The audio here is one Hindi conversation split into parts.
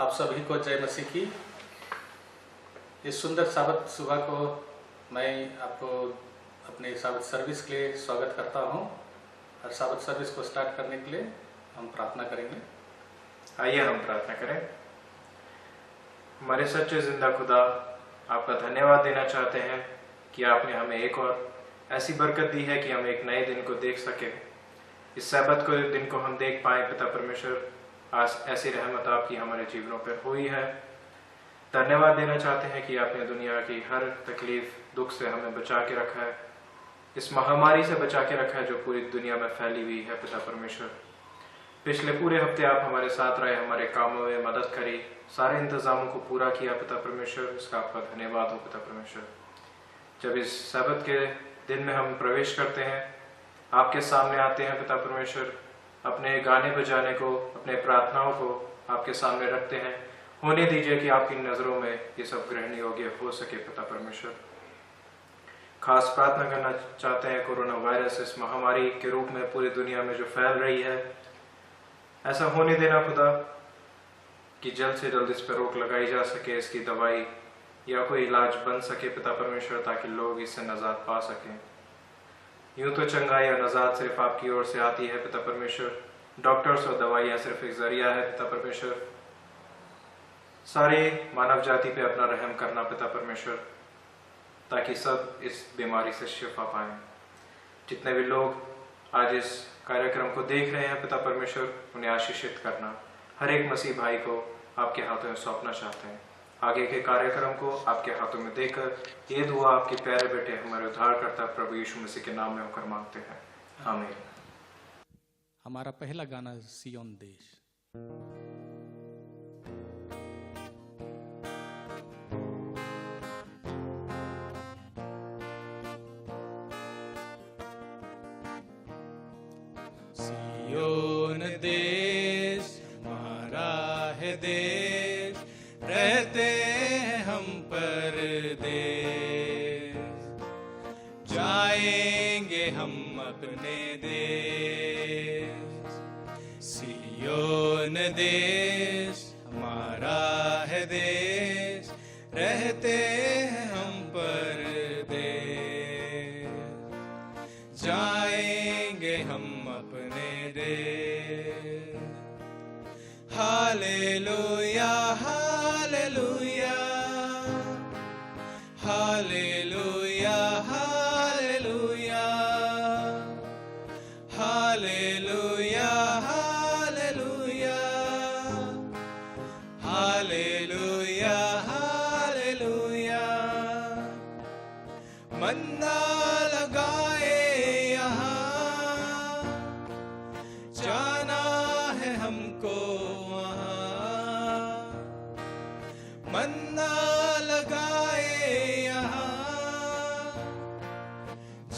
आप सभी को जय मसीह की। इस सुंदर साबत सुबह को मैं आपको अपने साबत सर्विस के लिए स्वागत करता हूं और साबत सर्विस को स्टार्ट करने के लिए हम प्रार्थना करेंगे। आइए हम प्रार्थना करें। हमारे सच्चे जिंदा खुदा, आपका धन्यवाद देना चाहते हैं कि आपने हमें एक और ऐसी बरकत दी है कि हम एक नए दिन को देख सके। इस सब्त को दिन को हम देख पाए। पिता परमेश्वर, आज ऐसी रहमत आपकी हमारे जीवनों पर हुई है। धन्यवाद देना चाहते हैं कि आपने दुनिया की हर तकलीफ दुख से हमें बचा के रखा है, इस महामारी से बचा के रखा है जो पूरी दुनिया में फैली हुई है। पिता परमेश्वर, पिछले पूरे हफ्ते आप हमारे साथ रहे, हमारे कामों में मदद करी, सारे इंतजामों को पूरा किया। पिता परमेश्वर, इसका आपका धन्यवाद हो। पिता परमेश्वर, जब इस सब्त के दिन में हम प्रवेश करते हैं, आपके सामने आते हैं, पिता परमेश्वर, अपने गाने बजाने को, अपने प्रार्थनाओं को आपके सामने रखते हैं। होने दीजिए कि आपकी नज़रों में ये सब ग्रहण योग्य हो सके। पिता परमेश्वर, खास प्रार्थना करना चाहते हैं कोरोना वायरस इस महामारी के रूप में पूरी दुनिया में जो फैल रही है, ऐसा होने देना खुदा कि जल्द से जल्द इस पर रोक लगाई जा सके, इसकी दवाई या कोई इलाज बन सके। पिता परमेश्वर, ताकि लोग इससे नजात पा सकें। यूं तो चंगाई या नजात सिर्फ आपकी ओर से आती है। पिता परमेश्वर, डॉक्टर्स और दवाइयाँ सिर्फ एक जरिया है। पिता परमेश्वर, सारे मानव जाति पे अपना रहम करना पिता परमेश्वर, ताकि सब इस बीमारी से शिफा पाएं। जितने भी लोग आज इस कार्यक्रम को देख रहे हैं, पिता परमेश्वर, उन्हें आशीषित करना। हर एक मसीह भाई को आपके हाथों में सौंपना चाहते हैं। आगे के कार्यक्रम को आपके हाथों में देकर ये दुआ आपके प्यारे बेटे हमारे उद्धारकर्ता प्रभु यीशु मसीह के नाम में होकर मांगते हैं, आमीन। हमारा पहला गाना सियोन देश। सियोन देश हमारा है देश, रहते हैं हम परदेश, जाएंगे हम अपने देश। सियोन देश हमारा है देश, रहते हैं हम परदेश, जाएंगे हम अपने देश। Hallelujah hallelujah hallelujah hallelujah hallelujah hallelujah hallelujah hallelujah. मन्ना लगाए यहाँ, जाना है हमको वहाँ। मन्ना लगाए यहाँ,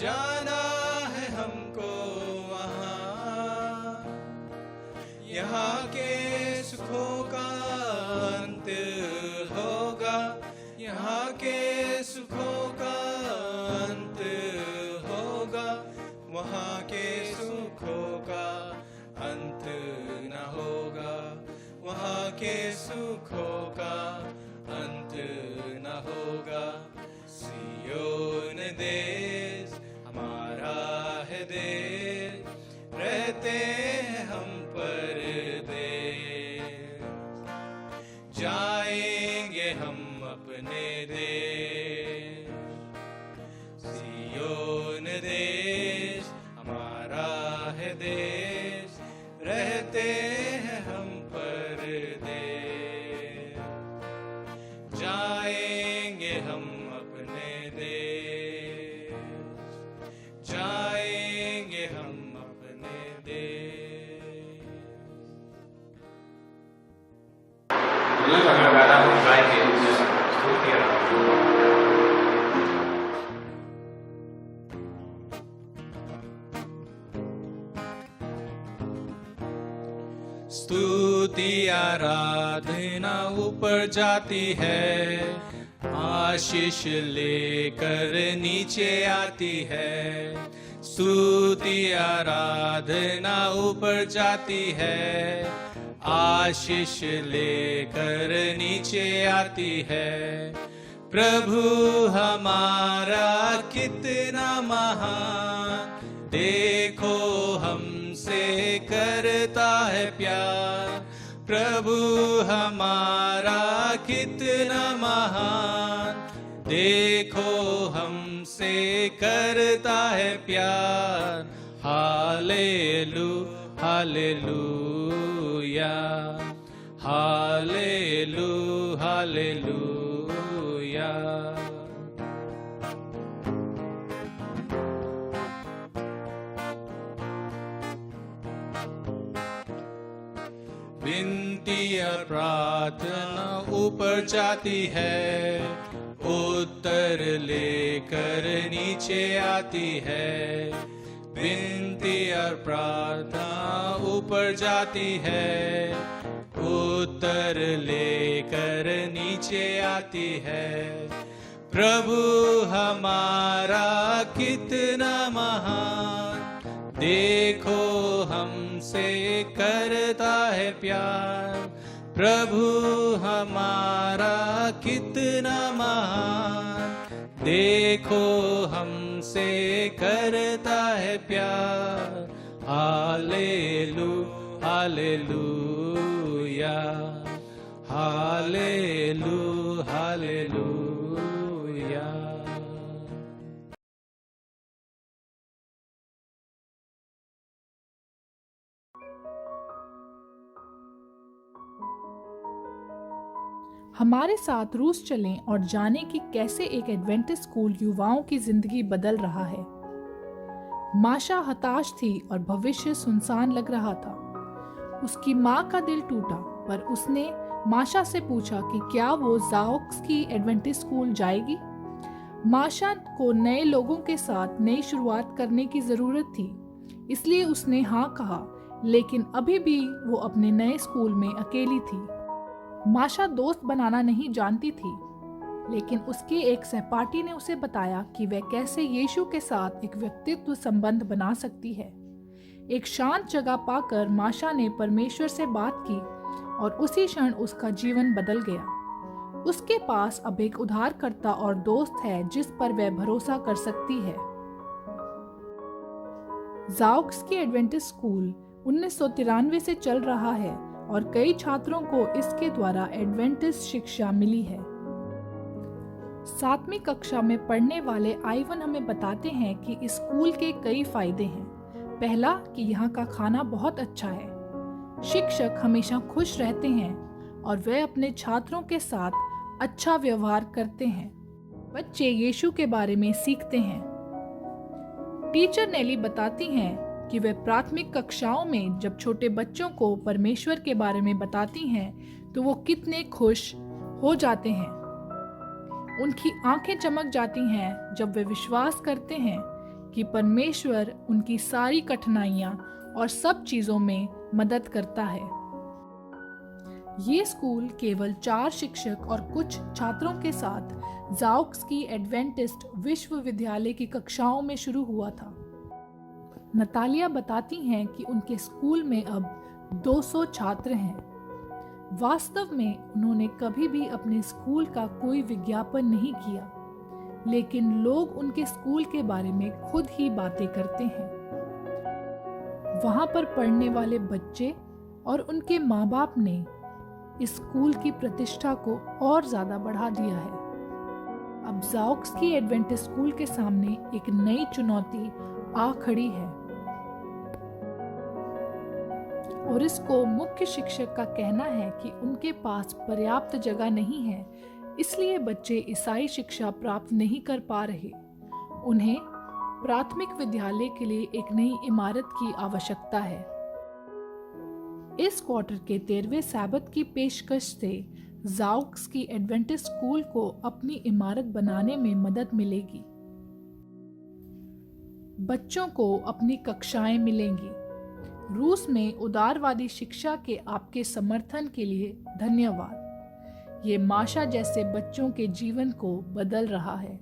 जाना है हमको वहाँ। यहाँ के सुखों का अंत होगा, यहाँ के सुखों का अंत होगा, वहाँ के सुखों का अंत न होगा, वहाँ के सुखों का अंत न होगा। सियोन देश हमारा है देश, रहते हैं हम परदेश, जाएंगे हम अपने देश। सियोन देश हमारा है देश, रहते हैं हम परदेश, जाएंगे हम अपने देश, जाएंगे हम अपने देश। अगला गाना हम गाएंगे स्तुति आराधना। स्तुति आराधना ऊपर जाती है, आशीष लेकर नीचे आती है। स्तुति आराधना ऊपर जाती है, आशीष लेकर नीचे आती है। प्रभु हमारा कितना महान, देखो हमसे करता है प्यार। प्रभु हमारा कितना महान, देखो हमसे करता है प्यार। हालेलू हालेलूया, हालेलू हालेलूया। विनती और प्रार्थना ऊपर जाती है, उत्तर लेकर नीचे आती है। विनती और प्रार्थना ऊपर जाती है, उत्तर लेकर नीचे आती है। प्रभु हमारा कितना महान, देखो हमसे करता है प्यार। प्रभु हमारा कितना महान, देखो हमसे करता है प्यार। हालेलू हालेलूया, हालेलू हालेलूया। हमारे साथ रूस चलें और जानें कि कैसे एक एडवेंटिस्ट स्कूल युवाओं की जिंदगी बदल रहा है। माशा हताश थी और भविष्य सुनसान लग रहा था। उसकी माँ का दिल टूटा, पर उसने माशा से पूछा कि क्या वो ज़ाओक्स की एडवेंटिस्ट स्कूल जाएगी। माशा को नए लोगों के साथ नई शुरुआत करने की जरूरत थी, इसलिए उसने हाँ कहा, लेकिन अभी भी वो अपने नए स्कूल में अकेली थी। माशा दोस्त बनाना नहीं जानती थी, लेकिन उसके एक सहपाठी ने उसे बताया कि वह कैसे यीशु के साथ एक व्यक्तित्व संबंध बना सकती है। एक शांत जगह पाकर माशा ने परमेश्वर से बात की और उसी क्षण उसका जीवन बदल गया। उसके पास अब एक उद्धारकर्ता और दोस्त है जिस पर वह भरोसा कर सकती है। ज़ाओक्स की एडवेंटिस्ट स्कूल 1993 से चल रहा है और कई छात्रों को इसके द्वारा एडवेंटिस्ट शिक्षा मिली है। 7वीं कक्षा में पढ़ने वाले आइवन हमें बताते हैं कि इस स्कूल के कई फायदे हैं। पहला, कि यहाँ का खाना बहुत अच्छा है। शिक्षक हमेशा खुश रहते हैं और वे अपने छात्रों के साथ अच्छा व्यवहार करते हैं। बच्चे यीशु के बारे में सीखते हैं। टीचर नेली बताती हैं कि वे प्राथमिक कक्षाओं में जब छोटे बच्चों को परमेश्वर के बारे में बताती हैं तो वो कितने खुश हो जाते हैं। उनकी आंखें चमक जाती हैं जब वे विश्वास करते हैं कि परमेश्वर उनकी सारी कठिनाइयां और सब चीजों में मदद करता है। ये स्कूल केवल 4 शिक्षक और कुछ छात्रों के साथ ज़ाओक्स की एडवेंटिस्ट विश्वविद्यालय की कक्षाओं में शुरू हुआ था। नतालिया बताती हैं कि उनके स्कूल में अब 200 छात्र हैं। वास्तव में उन्होंने कभी भी अपने स्कूल का कोई विज्ञापन नहीं किया, लेकिन लोग उनके स्कूल के बारे में खुद ही बातें करते हैं। वहां पर पढ़ने वाले बच्चे और उनके माँ बाप ने इस स्कूल की प्रतिष्ठा को और ज्यादा बढ़ा दिया है। अब ज़ाओक्स की एडवेंटिस्ट स्कूल के सामने एक नई चुनौती आ खड़ी है और इसको मुख्य शिक्षक का कहना है कि उनके पास पर्याप्त जगह नहीं है, इसलिए बच्चे ईसाई शिक्षा प्राप्त नहीं कर पा रहे। उन्हें प्राथमिक विद्यालय के लिए एक नई इमारत की आवश्यकता है। इस क्वार्टर के 13वें सैबत की पेशकश से ज़ाओक्स की एडवेंटिस्ट स्कूल को अपनी इमारत बनाने में मदद मिलेगी। बच्चों को अपनी कक्षाएं मिलेंगी। रूस में उदारवादी शिक्षा के आपके समर्थन के लिए धन्यवाद। ये माशा जैसे बच्चों के जीवन को बदल रहा है।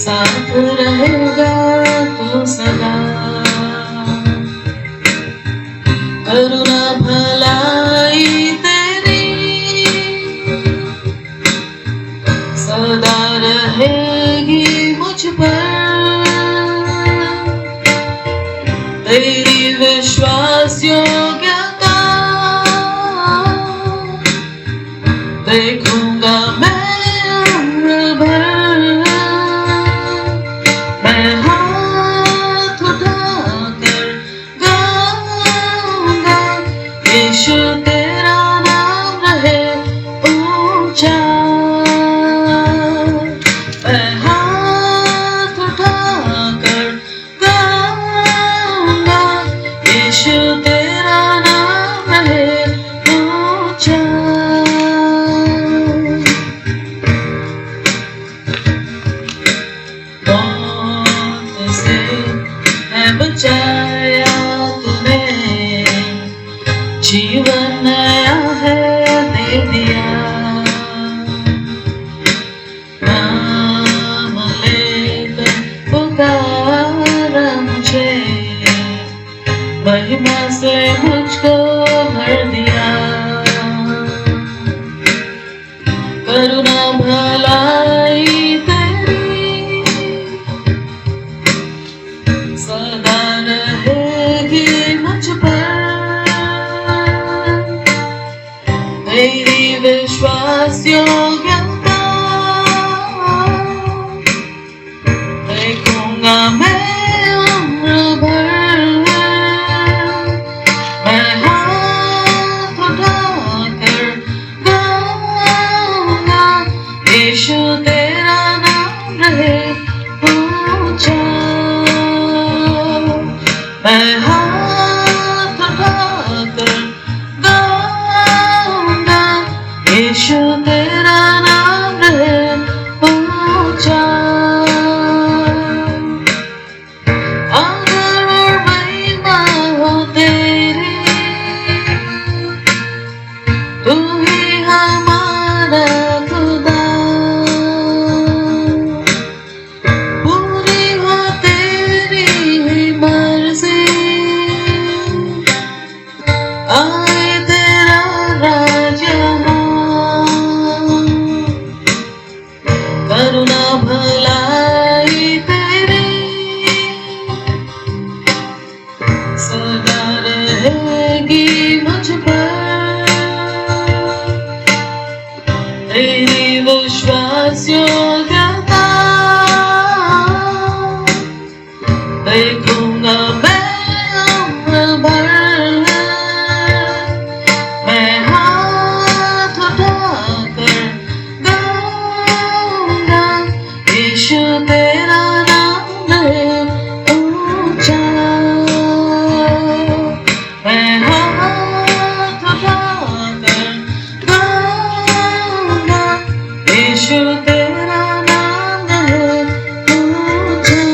साथ रहेगा तू सदा। करुणा भलाई तेरी सदा रहेगी मुझ पर। तेरी विश्वास योग्यता देखूंगा मैं उम्र भर। मैं हाथ उठाकर गाऊंगा यीशु तेरा नाम रहे ऊंचा। मैं हाथ उठाकर गाऊंगा यीशु तेरा नाम रहे ऊंचा। मौत से है बचाया तूने, जीवन नया है दे दिया। नाम लेकर पुकारा मुझे, महिमा से मुझको भर दिया। करुणा भलाई तेरी सदा रहेगी मुझ पर। तेरी विश्वास योग्यता देखूंगा मैं उम्र भर। मैं हाथ उठाकर गाऊंगा यीशु तेरा नाम रहे ऊंचा। मैं हाथ उठाकर गाऊंगा यीशु तेरा नाम रहे ऊंचा। आदर और महिमा हो तेरी, तू ही हमारा खुदा। पूरी हो तेरी ही मर्जी, आए तेरा राज यहाँ। करुणा भलाई तेरी सदा रहेगी मुझ पर। तेरी विश्वास योग्यता देखूंगा मैं उम्र भर। मैं हाथ उठाकर गाऊंगा यीशु तेरा नाम रहे ऊंचा। मैं हाथ उठाकर गाऊंगा यीशु तेरा नाम रहे ऊंचा।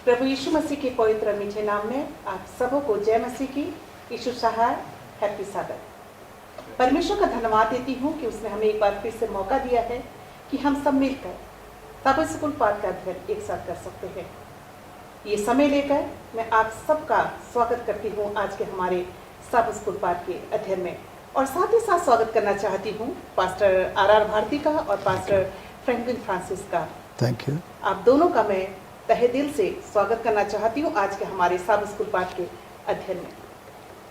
प्रभु यीशु मसीह के पवित्र मीठे नाम में आप सबों को जय मसीह की। यीशु सहाय, हैप्पी साबत। परमेश्वर का धन्यवाद देती हूँ कि उसने हमें एक बार फिर से मौका दिया है कि हम सब मिलकर साबत स्कूल पाठ का अध्ययन एक साथ कर सकते हैं। ये समय लेकर मैं आप सबका स्वागत करती हूँ आज के हमारे साबत स्कूल पाठ के अध्ययन में। और साथ ही साथ स्वागत करना चाहती हूँ पास्टर आर भारती का और पास्टर फ्रैंकलिन फ्रांसिस का। Thank you. आप दोनों का मैं तहे दिल से स्वागत करना चाहती हूँ आज के हमारे साबत स्कूल पाठ के अध्ययन में।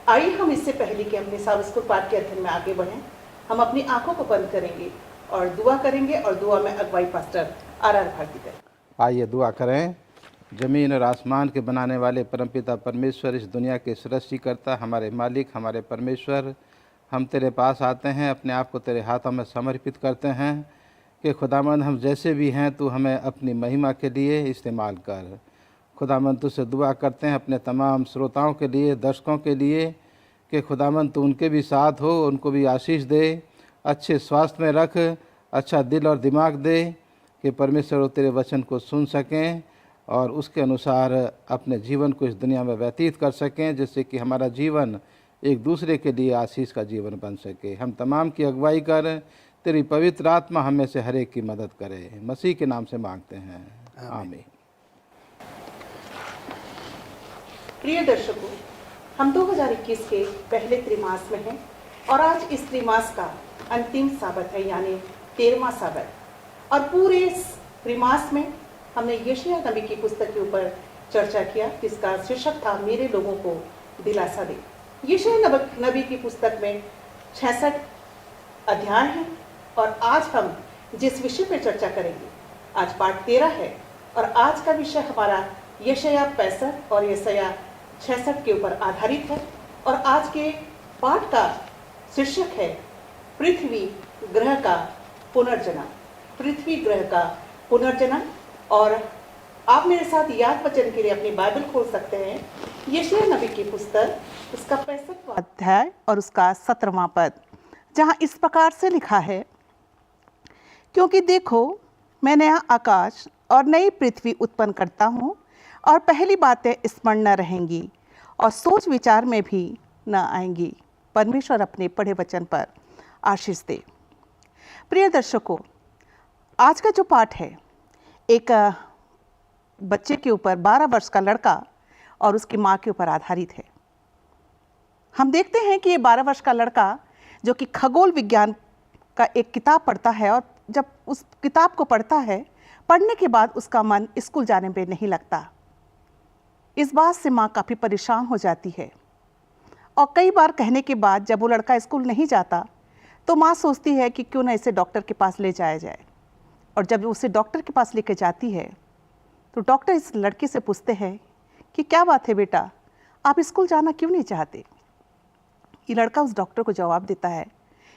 आइए हम इससे पहले कि अपने साबत स्कूल पाठ के अध्ययन में आगे बढ़ें, हम अपनी आंखों को बंद करेंगे और दुआ करेंगे और दुआ में अगुवाई पास्टर आर भारती करें। आइए दुआ करें। ज़मीन और आसमान के बनाने वाले परमपिता परमेश्वर, इस दुनिया के सृष्टिकर्ता, हमारे मालिक, हमारे परमेश्वर, हम तेरे पास आते हैं, अपने आप को तेरे हाथों में समर्पित करते हैं कि खुदावंद हम जैसे भी हैं तू हमें अपनी महिमा के लिए इस्तेमाल कर। खुदावंद तुझसे दुआ करते हैं अपने तमाम श्रोताओं के लिए, दर्शकों के लिए, कि खुदावंद तू उनके भी साथ हो, उनको भी आशीष दे, अच्छे स्वास्थ्य में रख, अच्छा दिल और दिमाग दे, कि परमेश्वर वो तेरे वचन को सुन सकें और उसके अनुसार अपने जीवन को इस दुनिया में व्यतीत कर सकें, जिससे कि हमारा जीवन एक दूसरे के लिए आशीष का जीवन बन सके। हम तमाम की अगुवाई कर, तेरी पवित्र आत्मा हम में से हर एक की मदद करे। मसीह के नाम से मांगते हैं, आमीन। प्रिय दर्शकों, हम 2021 के पहले त्रिमास में हैं और आज इस त्रिमास का अंतिम साबत है, यानी 13वां साबत। और पूरे इस त्रिमास में हमने यशायाह नबी की पुस्तक के ऊपर चर्चा किया, जिसका शीर्षक था मेरे लोगों को दिलासा दे। यशायाह नबी की पुस्तक में 66 अध्याय हैं और आज हम जिस विषय पर चर्चा करेंगे, आज पाठ 13 है और आज का विषय हमारा यशायाह 65 और यशायाह 66 के ऊपर आधारित है। और आज के पाठ का शीर्षक है पृथ्वी ग्रह का पुनर्जनन। पृथ्वी ग्रह का पुनर्जनन। और आप मेरे साथ याद वचन के लिए अपनी बाइबल खोल सकते हैं, यशायाह नबी की पुस्तक, उसका 65वां अध्याय और उसका 17वां पद, जहां इस प्रकार से लिखा है, क्योंकि देखो मैं नया आकाश और नई पृथ्वी उत्पन्न करता हूँ और पहली बातें स्मरण न रहेंगी और सोच विचार में भी न आएंगी। परमेश्वर अपने पढ़े वचन पर आशीष दे। प्रिय दर्शकों, आज का जो पाठ है एक बच्चे के ऊपर, 12 वर्ष का लड़का और उसकी माँ के ऊपर आधारित है। हम देखते हैं कि ये 12 वर्ष का लड़का जो कि खगोल विज्ञान का एक किताब पढ़ता है, और जब उस किताब को पढ़ता है, पढ़ने के बाद उसका मन स्कूल जाने पे नहीं लगता। इस बात से माँ काफ़ी परेशान हो जाती है और कई बार कहने के बाद जब वो लड़का स्कूल नहीं जाता तो माँ सोचती है कि क्यों ना इसे डॉक्टर के पास ले जाया जाए। और जब उसे डॉक्टर के पास लेके जाती है तो डॉक्टर इस लड़के से पूछते हैं कि क्या बात है बेटा, आप स्कूल जाना क्यों नहीं चाहते। ये लड़का उस डॉक्टर को जवाब देता है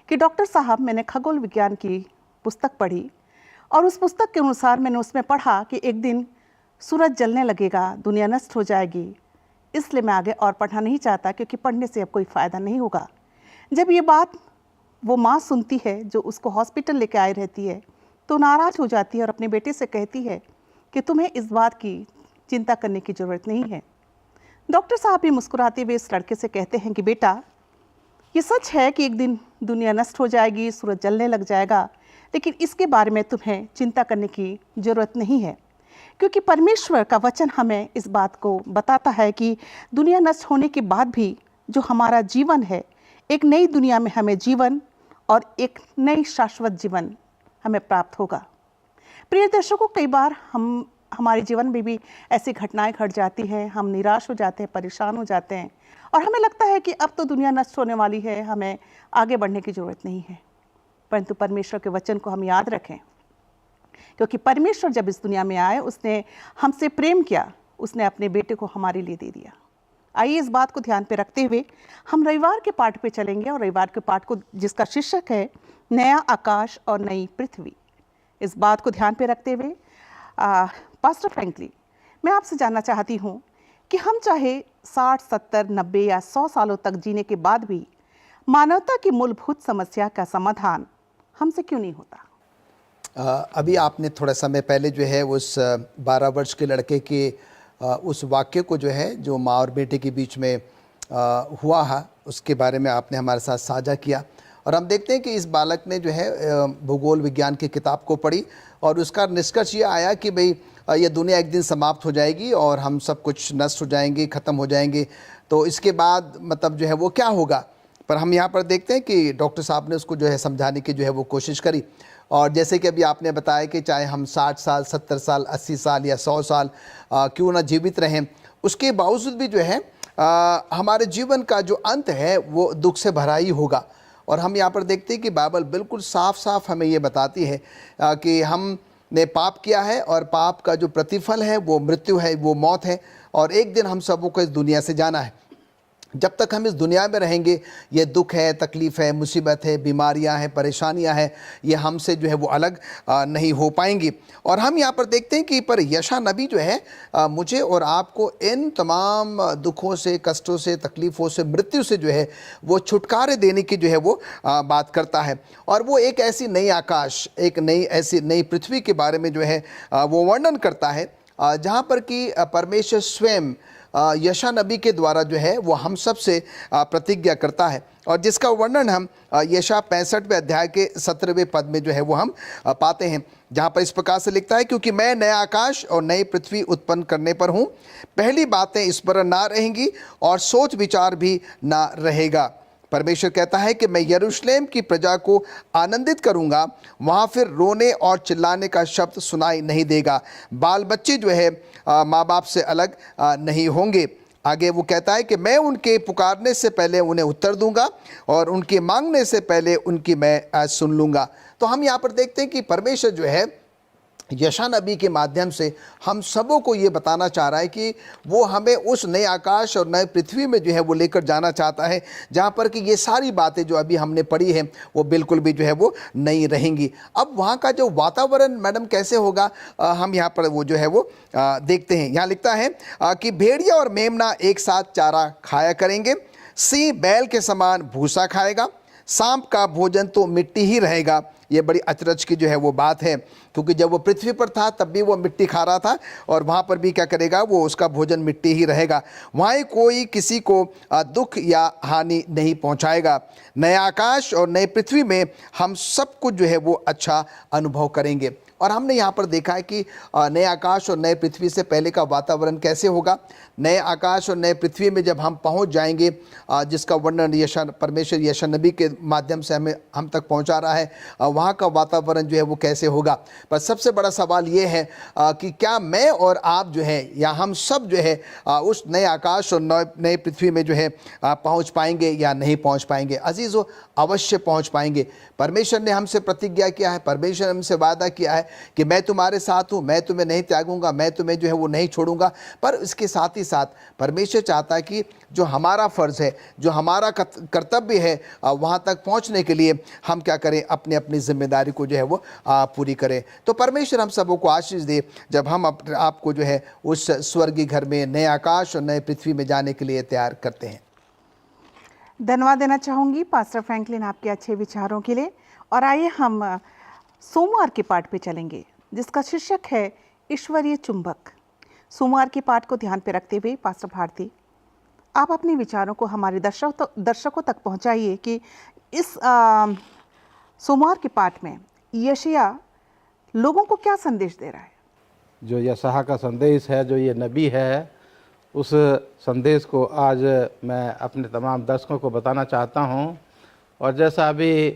कि डॉक्टर साहब, मैंने खगोल विज्ञान की पुस्तक पढ़ी और उस पुस्तक के अनुसार मैंने उसमें पढ़ा कि एक दिन सूरज जलने लगेगा, दुनिया नष्ट हो जाएगी, इसलिए मैं आगे और पढ़ना नहीं चाहता, क्योंकि पढ़ने से अब कोई फ़ायदा नहीं होगा। जब ये बात वो माँ सुनती है जो उसको हॉस्पिटल लेके आई रहती है, तो नाराज़ हो जाती है और अपने बेटे से कहती है कि तुम्हें इस बात की चिंता करने की ज़रूरत नहीं है। डॉक्टर साहब भी मुस्कुराते हुए इस लड़के से कहते हैं कि बेटा, ये सच है कि एक दिन दुनिया नष्ट हो जाएगी, सूरज जलने लग जाएगा, लेकिन इसके बारे में तुम्हें चिंता करने की ज़रूरत नहीं है, क्योंकि परमेश्वर का वचन हमें इस बात को बताता है कि दुनिया नष्ट होने के बाद भी जो हमारा जीवन है, एक नई दुनिया में हमें जीवन और एक नई शाश्वत जीवन हमें प्राप्त होगा। प्रिय दर्शकों, कई बार हमारे जीवन में भी ऐसी घटनाएं घट जाती हैं, हम निराश हो जाते हैं, परेशान हो जाते हैं और हमें लगता है कि अब तो दुनिया नष्ट होने वाली है, हमें आगे बढ़ने की ज़रूरत नहीं है। परंतु परमेश्वर के वचन को हम याद रखें, क्योंकि परमेश्वर जब इस दुनिया में आए, उसने हमसे प्रेम किया, उसने अपने बेटे को हमारे लिए दे दिया। आइए इस बात को ध्यान पे रखते हुए हम रविवार के पाठ पे चलेंगे, और रविवार के पाठ को जिसका शीर्षक है नया आकाश और नई पृथ्वी। इस बात को ध्यान पे रखते हुए पास्टर फ्रैंकली, मैं आपसे जानना चाहती हूँ कि हम चाहे 60, 70, 90 या 100 सालों तक जीने के बाद भी मानवता की मूलभूत समस्या का समाधान हमसे क्यों नहीं होता। अभी आपने थोड़ा समय पहले जो है उस 12 वर्ष के लड़के के उस वाक्य को जो है, जो माँ और बेटे के बीच में हुआ है, उसके बारे में आपने हमारे साथ साझा किया। और हम देखते हैं कि इस बालक ने जो है भूगोल विज्ञान की किताब को पढ़ी और उसका निष्कर्ष ये आया कि भाई ये दुनिया एक दिन समाप्त हो जाएगी और हम सब कुछ नष्ट हो जाएंगे, ख़त्म हो जाएंगे, तो इसके बाद मतलब जो है वो क्या होगा। पर हम यहाँ पर देखते हैं कि डॉक्टर साहब ने उसको जो है समझाने की जो है वो कोशिश करी। और जैसे कि अभी आपने बताया कि चाहे हम 60 साल, 70 साल, 80 साल या 100 साल क्यों ना जीवित रहें, उसके बावजूद भी जो है हमारे जीवन का जो अंत है वो दुख से भरा ही होगा। और हम यहाँ पर देखते हैं कि बाइबल बिल्कुल साफ साफ हमें ये बताती है कि हमने पाप किया है और पाप का जो प्रतिफल है वो मृत्यु है, वो मौत है, और एक दिन हम सबों को इस दुनिया से जाना है। जब तक हम इस दुनिया में रहेंगे ये दुख है, तकलीफ़ है, मुसीबत है, बीमारियां हैं, परेशानियां हैं, ये हमसे जो है वो अलग नहीं हो पाएंगी। और हम यहाँ पर देखते हैं कि पर यशा नबी जो है मुझे और आपको इन तमाम दुखों से, कष्टों से, तकलीफ़ों से, मृत्यु से जो है वो छुटकारे देने की जो है वो बात करता है। और वो एक ऐसी नई आकाश, एक ऐसी नई पृथ्वी के बारे में जो है वो वर्णन करता है जहाँ पर कि परमेश्वर स्वयं यशा नबी के द्वारा जो है वो हम सब से प्रतिज्ञा करता है, और जिसका वर्णन हम यशा 65वें अध्याय के 17वें पद में जो है वो हम पाते हैं, जहाँ पर इस प्रकार से लिखता है, क्योंकि मैं नया आकाश और नई पृथ्वी उत्पन्न करने पर हूँ, पहली बातें इस पर ना रहेंगी और सोच विचार भी ना रहेगा। परमेश्वर कहता है कि मैं यरूशलेम की प्रजा को आनंदित करूंगा, वहाँ फिर रोने और चिल्लाने का शब्द सुनाई नहीं देगा, बाल बच्चे जो है माँ बाप से अलग नहीं होंगे। आगे वो कहता है कि मैं उनके पुकारने से पहले उन्हें उत्तर दूंगा और उनके मांगने से पहले उनकी मैं सुन लूँगा। तो हम यहाँ पर देखते हैं कि परमेश्वर जो है यशा नबी के माध्यम से हम सबों को ये बताना चाह रहा है कि वो हमें उस नए आकाश और नए पृथ्वी में जो है वो लेकर जाना चाहता है, जहाँ पर कि ये सारी बातें जो अभी हमने पढ़ी हैं वो बिल्कुल भी जो है वो नहीं रहेंगी। अब वहाँ का जो वातावरण मैडम कैसे होगा, हम यहाँ पर वो जो है वो देखते हैं। यहाँ लिखता है कि भेड़िया और मेमना एक साथ चारा खाया करेंगे, सिंह बैल के समान भूसा खाएगा, सांप का भोजन तो मिट्टी ही रहेगा। ये बड़ी अचरज की जो है वो बात है, क्योंकि जब वो पृथ्वी पर था तब भी वो मिट्टी खा रहा था, और वहाँ पर भी क्या करेगा, वो उसका भोजन मिट्टी ही रहेगा। वहाँ कोई किसी को दुख या हानि नहीं पहुँचाएगा। नए आकाश और नए पृथ्वी में हम सब कुछ जो है वो अच्छा अनुभव करेंगे। और हमने यहाँ पर देखा है कि नए आकाश और नए पृथ्वी से पहले का वातावरण कैसे होगा। नए आकाश और नए पृथ्वी में जब हम पहुँच जाएंगे, जिसका वर्णन परमेश्वर यशा नबी के माध्यम से हम तक पहुँचा रहा है, वहाँ का वातावरण जो है वो कैसे होगा। पर सबसे बड़ा सवाल ये है कि क्या मैं और आप जो है, या हम सब जो है उस नए आकाश और नए पृथ्वी में जो है पहुँच पाएंगे या नहीं पहुँच पाएंगे। अजीज़ों, अवश्य पहुँच पाएंगे। परमेश्वर ने हमसे प्रतिज्ञा किया है, परमेश्वर ने हमसे वादा किया है कि मैं तुम्हारे साथ हूँ, मैं तुम्हें नहीं त्यागूंगा, मैं तुम्हें जो है वो नहीं छोड़ूंगा। पर इसके साथ ही साथ परमेश्वर चाहता है कि जो हमारा फ़र्ज़ है, जो हमारा कर्तव्य है, वहाँ तक पहुँचने के लिए हम क्या करें, अपनी अपनी जिम्मेदारी को जो है वो पूरी करें। तो परमेश्वर हम सबों को आशीष दे जब हम अपने आप को जो है उस स्वर्गीय घर में, नए आकाश और नए पृथ्वी में जाने के लिए तैयार करते हैं। धन्यवाद देना चाहूँगी पास्टर फ्रैंकलिन आपके अच्छे विचारों के लिए। और आइए हम सोमवार के पाठ पे चलेंगे, जिसका शीर्षक है ईश्वरीय चुंबक। सोमवार के पाठ को ध्यान पे रखते हुए पास्टर भारती, आप अपने विचारों को हमारे दर्शकों तक पहुंचाइए कि इस सोमवार के पाठ में यशायाह लोगों को क्या संदेश दे रहा है। जो यशायाह का संदेश है, जो ये नबी है, उस संदेश को आज मैं अपने तमाम दर्शकों को बताना चाहता हूँ। और जैसा अभी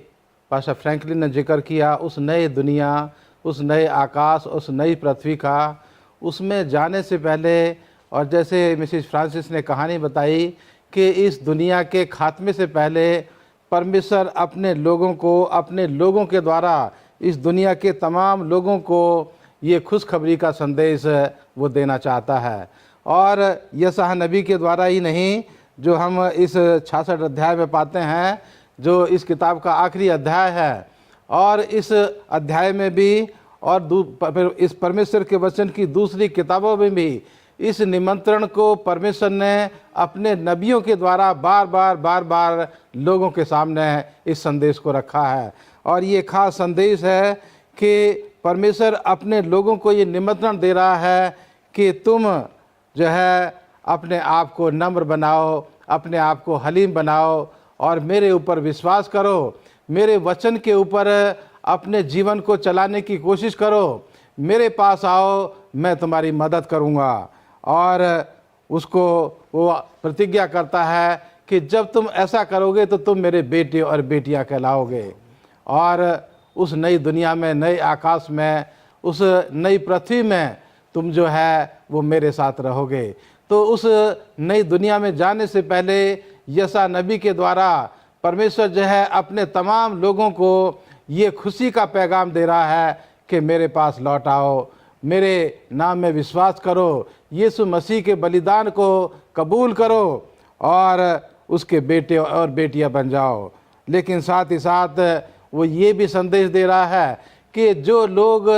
पास्टर फ्रैंकलिन ने जिक्र किया, उस नए दुनिया, उस नए आकाश, उस नई पृथ्वी का, उसमें जाने से पहले, और जैसे मिसेस फ्रांसिस ने कहानी बताई कि इस दुनिया के खात्मे से पहले परमेश्वर अपने लोगों को, अपने लोगों के द्वारा इस दुनिया के तमाम लोगों को ये खुशखबरी का संदेश वो देना चाहता है। और यशायाह नबी के द्वारा ही नहीं, जो हम इस 66 अध्याय में पाते हैं, जो इस किताब का आखिरी अध्याय है, और इस अध्याय में भी और इस परमेश्वर के वचन की दूसरी किताबों में भी इस निमंत्रण को परमेश्वर ने अपने नबियों के द्वारा बार बार लोगों के सामने इस संदेश को रखा है। और ये खास संदेश है कि परमेश्वर अपने लोगों को ये निमंत्रण दे रहा है कि तुम जो है अपने आप को नम्र बनाओ, अपने आप को हलीम बनाओ और मेरे ऊपर विश्वास करो, मेरे वचन के ऊपर अपने जीवन को चलाने की कोशिश करो, मेरे पास आओ, मैं तुम्हारी मदद करूँगा। और उसको वो प्रतिज्ञा करता है कि जब तुम ऐसा करोगे तो तुम मेरे बेटे और बेटियां कहलाओगे, और उस नई दुनिया में, नए आकाश में, उस नई पृथ्वी में तुम जो है वो मेरे साथ रहोगे। तो उस नई दुनिया में जाने से पहले यशायाह नबी के द्वारा परमेश्वर जो है अपने तमाम लोगों को ये खुशी का पैगाम दे रहा है कि मेरे पास लौट आओ, मेरे नाम में विश्वास करो, यीशु मसीह के बलिदान को कबूल करो और उसके बेटे और बेटियां बन जाओ। लेकिन साथ ही साथ वो ये भी संदेश दे रहा है कि जो लोग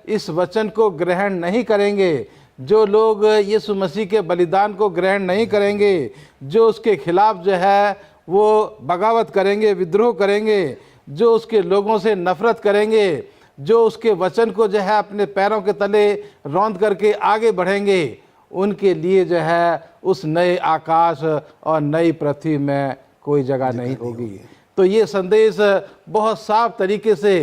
इस वचन को ग्रहण नहीं करेंगे, जो लोग यीशु मसीह के बलिदान को ग्रहण नहीं करेंगे, जो उसके खिलाफ जो है वो बगावत करेंगे, विद्रोह करेंगे, जो उसके लोगों से नफरत करेंगे, जो उसके वचन को जो है अपने पैरों के तले रौंद करके आगे बढ़ेंगे, उनके लिए जो है उस नए आकाश और नई पृथ्वी में कोई जगह नहीं होगी। तो ये संदेश बहुत साफ तरीके से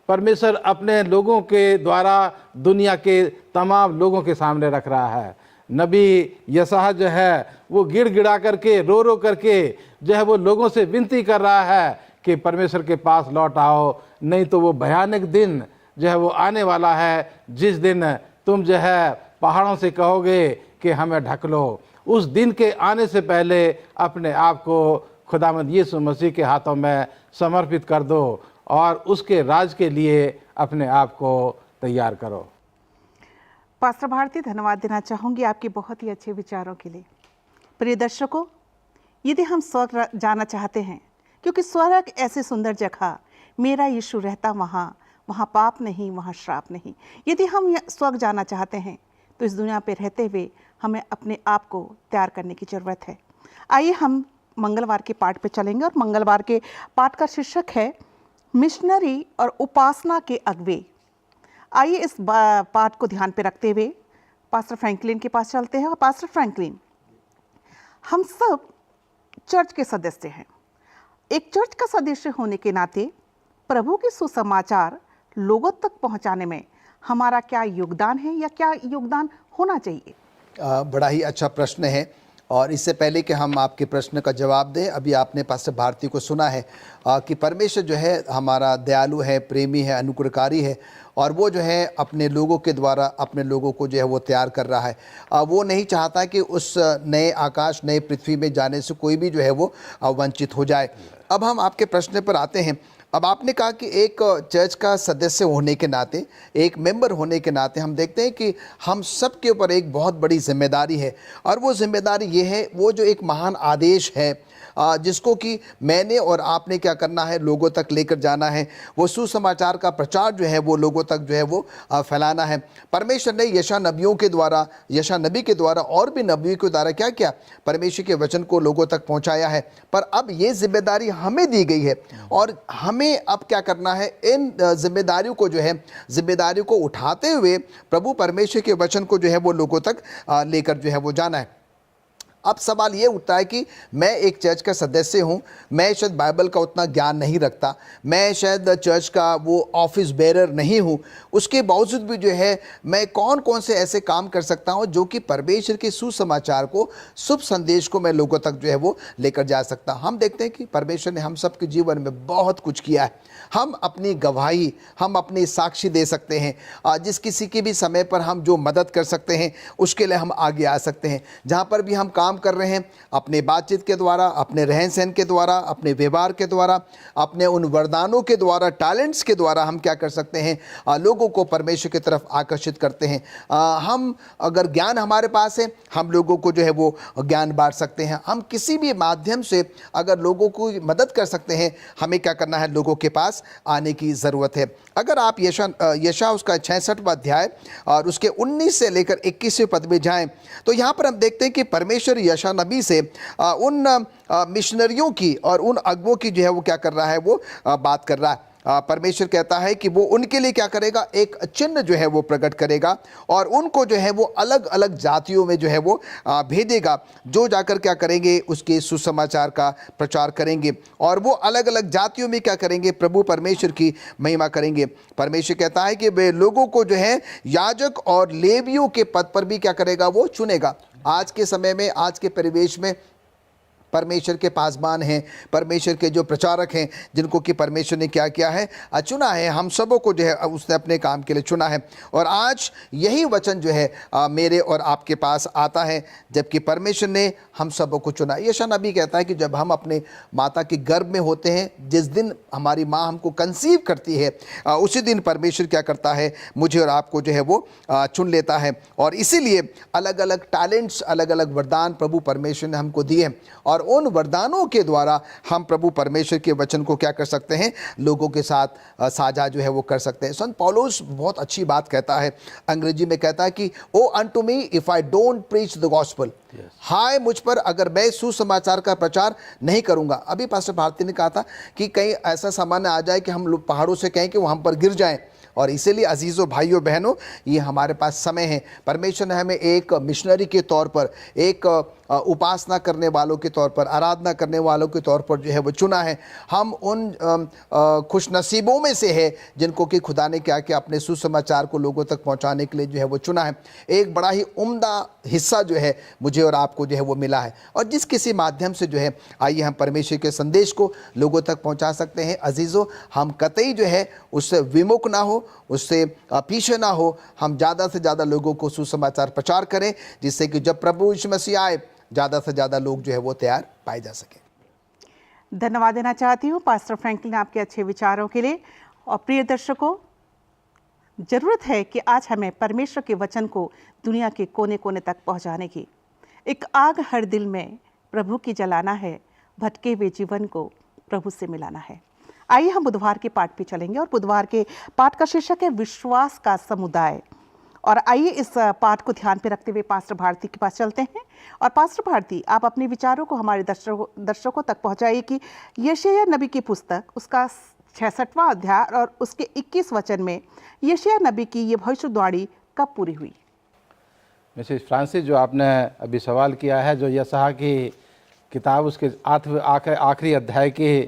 परमेश्वर अपने लोगों के द्वारा दुनिया के तमाम लोगों के सामने रख रहा है। नबी यशायाह जो है वो गिड़गिड़ा करके, रो रो करके जो है वो लोगों से विनती कर रहा है कि परमेश्वर के पास लौट आओ, नहीं तो वो भयानक दिन जो है वो आने वाला है, जिस दिन तुम जो है पहाड़ों से कहोगे कि हमें ढक लो। उस दिन के आने से पहले अपने आप को खुदावंद यीशु मसीह के हाथों में समर्पित कर दो और उसके राज के लिए अपने आप को तैयार करो। पास्टर भारती, धन्यवाद देना चाहूँगी आपके बहुत ही अच्छे विचारों के लिए। प्रिय दर्शकों, यदि हम स्वर्ग जाना चाहते हैं, क्योंकि स्वर्ग ऐसे सुंदर जगह, मेरा यीशु रहता वहाँ पाप नहीं, वहाँ श्राप नहीं। यदि हम स्वर्ग जाना चाहते हैं तो इस दुनिया पे रहते हुए हमें अपने आप को तैयार करने की ज़रूरत है। आइए हम मंगलवार के पाठ पे चलेंगे और मंगलवार के पाठ का शीर्षक है मिशनरी और उपासना के अगुवे। आइए इस पाठ को ध्यान पे रखते हुए पास्टर फ्रैंकलिन के पास चलते हैं। और पास्टर फ्रैंकलिन, हम सब चर्च के सदस्य हैं। एक चर्च का सदस्य होने के नाते प्रभु के सुसमाचार लोगों तक पहुंचाने में हमारा क्या योगदान है या क्या योगदान होना चाहिए? बड़ा ही अच्छा प्रश्न है। और इससे पहले कि हम आपके प्रश्न का जवाब दें, अभी आपने पास्टर भारती को सुना है कि परमेश्वर जो है हमारा दयालु है, प्रेमी है, अनुग्रहकारी है और वो जो है अपने लोगों के द्वारा अपने लोगों को जो है वो तैयार कर रहा है। वो नहीं चाहता कि उस नए आकाश, नए पृथ्वी में जाने से कोई भी जो है वो वंचित हो जाए। अब हम आपके प्रश्न पर आते हैं। अब आपने कहा कि एक चर्च का सदस्य होने के नाते, एक मेंबर होने के नाते हम देखते हैं कि हम सब के ऊपर एक बहुत बड़ी जिम्मेदारी है और वो जिम्मेदारी ये है, वो जो एक महान आदेश है जिसको कि मैंने और आपने क्या करना है, लोगों तक लेकर जाना है। वो सुसमाचार का प्रचार जो है वो लोगों तक जो है वो फैलाना है। परमेश्वर ने यशायाह नबी के द्वारा और भी नबियों के द्वारा क्या किया, परमेश्वर के वचन को लोगों तक पहुंचाया है। पर अब ये जिम्मेदारी हमें दी गई है और हमें अब क्या करना है, इन जिम्मेदारियों को जो है, जिम्मेदारियों को उठाते हुए प्रभु परमेश्वर के वचन को जो है वो लोगों तक लेकर जो है वो जाना है। अब सवाल ये उठता है कि मैं एक चर्च का सदस्य हूँ, मैं शायद बाइबल का उतना ज्ञान नहीं रखता, मैं शायद चर्च का वो ऑफिस बेरर नहीं हूँ, उसके बावजूद भी जो है मैं कौन कौन से ऐसे काम कर सकता हूँ जो कि परमेश्वर के सुसमाचार को, शुभ संदेश को मैं लोगों तक जो है वो लेकर जा सकता। हम देखते हैं कि परमेश्वर ने हम सबके जीवन में बहुत कुछ किया है। हम अपनी गवाही, हम अपनी साक्षी दे सकते हैं। जिस किसी की भी समय पर हम जो मदद कर सकते हैं उसके लिए हम आगे आ सकते हैं। जहाँ पर भी हम काम कर रहे हैं, अपने बातचीत के द्वारा, अपने रहन सहन के द्वारा, अपने व्यवहार के द्वारा, अपने उन वरदानों के द्वारा, टैलेंट्स के द्वारा हम क्या कर सकते हैं, लोगों को परमेश्वर की तरफ आकर्षित करते हैं। हम अगर ज्ञान हमारे पास है, हम लोगों को जो है वो ज्ञान बांट सकते हैं। हम किसी भी माध्यम से अगर लोगों को मदद कर सकते हैं, हमें क्या करना है, लोगों के पास आने की ज़रूरत है। अगर आप यशायाह उसका 66वां अध्याय और उसके 19 से लेकर 21वें पद में जाएं तो यहाँ पर हम देखते हैं कि परमेश्वर यशायाह नबी से उन मिशनरियों की और उन अगुवों की जो है वो क्या कर रहा है, वो बात कर रहा है। परमेश्वर कहता है कि वो उनके लिए क्या करेगा, एक चिन्ह जो है वो प्रकट करेगा और उनको जो है वो अलग अलग जातियों में जो है वो भेजेगा, जो जाकर क्या करेंगे, उसके सुसमाचार का प्रचार करेंगे और वो अलग अलग जातियों में क्या करेंगे, प्रभु परमेश्वर की महिमा करेंगे। परमेश्वर कहता है कि वे लोगों को जो है याजक और लेवियों के पद पर भी क्या करेगा, वो चुनेगा। आज के समय में, आज के परिवेश में परमेश्वर के पासबान हैं, परमेश्वर के जो प्रचारक हैं, जिनको कि परमेश्वर ने क्या किया है, चुना है। हम सबों को जो है उसने अपने काम के लिए चुना है और आज यही वचन जो है मेरे और आपके पास आता है, जबकि परमेश्वर ने हम सबों को चुना। यशायाह नबी कहता है कि जब हम अपने माता के गर्भ में होते हैं, जिस दिन हमारी माँ हमको कंसीव करती है, उसी दिन परमेश्वर क्या करता है, मुझे और आपको जो है वो चुन लेता है। और इसीलिए अलग अलग टैलेंट्स, अलग अलग वरदान प्रभु परमेश्वर ने हमको दिए और और उन वरदानों के द्वारा हम प्रभु परमेश्वर के वचन को क्या कर सकते हैं, लोगों के साथ साझा जो है वो कर सकते हैं। संत पौलुस बहुत अच्छी बात कहता है, अंग्रेजी में कहता है कि O unto me if I don't preach the gospel, हाय मुझ पर अगर मैं सुसमाचार का प्रचार नहीं करूंगा। अभी पास्टर भारती ने कहा था कि कहीं ऐसा सामान्य आ जाए कि हम लोग पहाड़ों से कहें कि वो हम पर गिर जाएं, और इसीलिए अजीज़ों भाइयों बहनों, ये हमारे पास समय है। परमेश्वर ने हमें एक मिशनरी के तौर पर, एक उपासना करने वालों के तौर पर, आराधना करने वालों के तौर पर जो है वो चुना है। हम उन खुशनसीबों में से है जिनको कि खुदा ने क्या किया, अपने सुसमाचार को लोगों तक पहुंचाने के लिए जो है वो चुना है। एक बड़ा ही उम्दा हिस्सा जो है मुझे और आपको जो है वो मिला है, और जिस किसी माध्यम से जो है आइए हम परमेश्वर के संदेश को लोगों तक पहुंचा सकते हैं। अजीज़ों, हम कतई जो है उससे विमुख ना हो, उससे पीछे ना हो, हम ज़्यादा से ज़्यादा लोगों को सुसमाचार प्रचार करें, जिससे कि जब प्रभु यीशु मसीह आए ज़्यादा से ज़्यादा लोग जो है वो तैयार पाए जा सके। धन्यवाद देना चाहती हूँ पास्टर फ्रैंकलिन आपके अच्छे विचारों के लिए। और प्रिय दर्शकों, ज़रूरत है कि आज हमें परमेश्वर के वचन को दुनिया के कोने कोने तक पहुँचाने की। एक आग हर दिल में प्रभु की जलाना है, भटके हुए जीवन को प्रभु से मिलाना है। आइए हम बुधवार के पाठ पे चलेंगे, और बुधवार के पाठ का शीर्षक है विश्वास का समुदाय। और आइए इस पाठ को ध्यान पे रखते हुए पास्टर भारती के पास चलते हैं। और पास्टर भारती, आप अपने विचारों को हमारे दर्शकों तक पहुंचाइए कि यशायाह नबी की पुस्तक, उसका 66वां अध्याय और उसके 21 वचन में यशायाह नबी की ये भविष्यवाणी कब पूरी हुई। मिसेस फ्रांसिस, जो आपने अभी सवाल किया है, जो यशायाह की किताब उसके आखिरी अध्याय की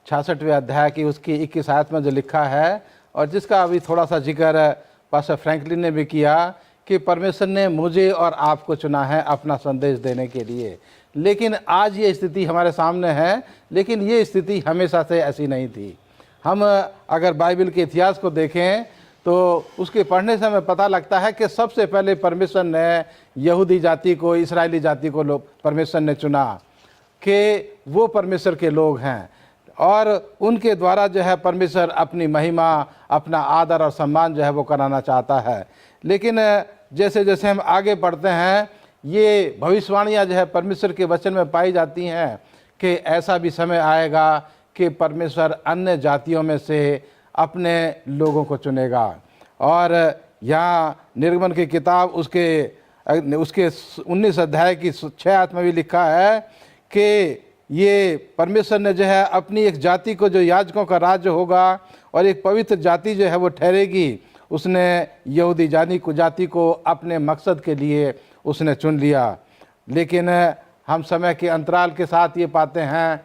66वें अध्याय की उसकी 21 आयत में जो लिखा है, और जिसका अभी थोड़ा सा जिक्र पास्टर फ्रैंकलिन ने भी किया कि परमेश्वर ने मुझे और आपको चुना है अपना संदेश देने के लिए। लेकिन आज ये स्थिति हमारे सामने है, लेकिन ये स्थिति हमेशा से ऐसी नहीं थी। हम अगर बाइबल के इतिहास को देखें तो उसके पढ़ने से हमें पता लगता है कि सबसे पहले परमेश्वर ने यहूदी जाति को, इस्राएली जाति को परमेश्वर ने चुना कि वो परमेश्वर के लोग हैं, और उनके द्वारा जो है परमेश्वर अपनी महिमा, अपना आदर और सम्मान जो है वो कराना चाहता है। लेकिन जैसे जैसे हम आगे बढ़ते हैं, ये भविष्यवाणियाँ जो है परमेश्वर के वचन में पाई जाती हैं कि ऐसा भी समय आएगा कि परमेश्वर अन्य जातियों में से अपने लोगों को चुनेगा। और यहाँ निर्गमन की किताब उसके 19 अध्याय की 6 आयत में भी लिखा है कि ये परमेश्वर ने जो है अपनी एक जाति को, जो याजकों का राज्य होगा और एक पवित्र जाति जो है वो ठहरेगी, उसने यहूदी जाति को अपने मकसद के लिए उसने चुन लिया। लेकिन हम समय के अंतराल के साथ ये पाते हैं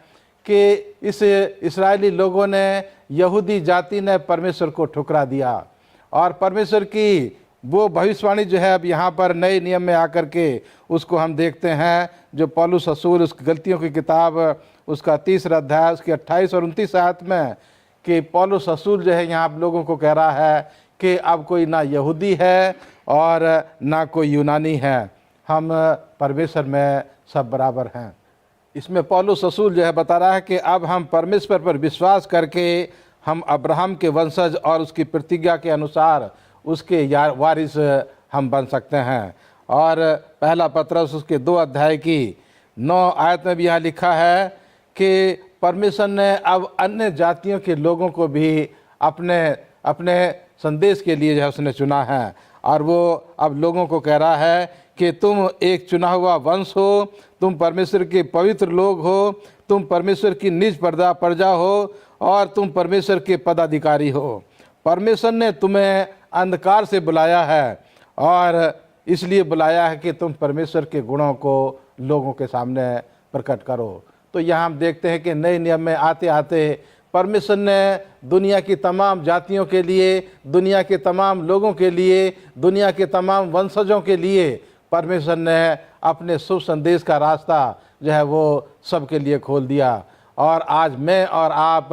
कि इस इस्राएली लोगों ने, यहूदी जाति ने परमेश्वर को ठुकरा दिया, और परमेश्वर की वो भविष्यवाणी जो है अब यहाँ पर नए नियम में आकर के उसको हम देखते हैं, जो पौलुस रसूल उस गलतियों की किताब उसका 3 अध्याय उसकी 28 और 29 आयत में, कि पौलुस रसूल जो है यहाँ आप लोगों को कह रहा है कि अब कोई ना यहूदी है और ना कोई यूनानी है, हम परमेश्वर में सब बराबर हैं। इसमें पौलुस रसूल जो है बता रहा है कि अब हम परमेश्वर पर विश्वास करके हम अब्राहम के वंशज और उसकी प्रतिज्ञा के अनुसार उसके वारिस हम बन सकते हैं। और पहला पत्रस उसके 2 अध्याय की 9 आयत में भी यहाँ लिखा है कि परमेश्वर ने अब अन्य जातियों के लोगों को भी अपने अपने संदेश के लिए जो है उसने चुना है, और वो अब लोगों को कह रहा है कि तुम एक चुना हुआ वंश हो, तुम परमेश्वर के पवित्र लोग हो, तुम परमेश्वर की निज प्रजा हो, और तुम परमेश्वर के पदाधिकारी हो। परमेश्वर ने तुम्हें अंधकार से बुलाया है, और इसलिए बुलाया है कि तुम परमेश्वर के गुणों को लोगों के सामने प्रकट करो। तो यहाँ हम देखते हैं कि नए नियम में आते आते परमेश्वर ने दुनिया की तमाम जातियों के लिए, दुनिया के तमाम लोगों के लिए, दुनिया के तमाम वंशजों के लिए परमेश्वर ने अपने शुभ संदेश का रास्ता जो है वो सबके लिए खोल दिया। और आज मैं और आप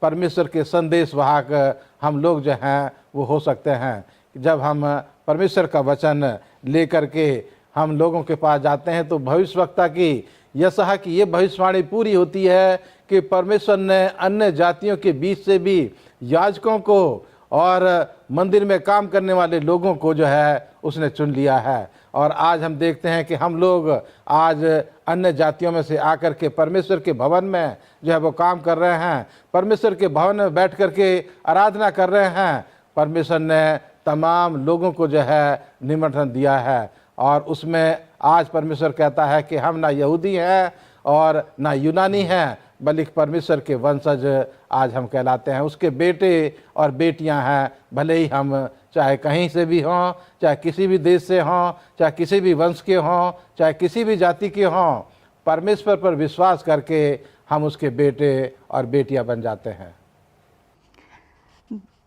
परमेश्वर के संदेश वाहक हम लोग जो हैं वो हो सकते हैं। जब हम परमेश्वर का वचन लेकर के हम लोगों के पास जाते हैं तो भविष्यवक्ता की यशायाह की ये भविष्यवाणी पूरी होती है कि परमेश्वर ने अन्य जातियों के बीच से भी याजकों को और मंदिर में काम करने वाले लोगों को जो है उसने चुन लिया है। और आज हम देखते हैं कि हम लोग आज अन्य जातियों में से आकर के परमेश्वर के भवन में जो है वो काम कर रहे हैं, परमेश्वर के भवन में बैठ कर के आराधना कर रहे हैं। परमेश्वर ने तमाम लोगों को जो है निमंत्रण दिया है और उसमें आज परमेश्वर कहता है कि हम ना यहूदी हैं और ना यूनानी हैं, बल्कि परमेश्वर के वंशज आज हम कहलाते हैं, उसके बेटे और बेटियां हैं। भले ही हम चाहे कहीं से भी हों, चाहे किसी भी देश से हों, चाहे किसी भी वंश के हों, चाहे किसी भी जाति के हों, परमेश्वर पर विश्वास करके हम उसके बेटे और बेटियां बन जाते हैं।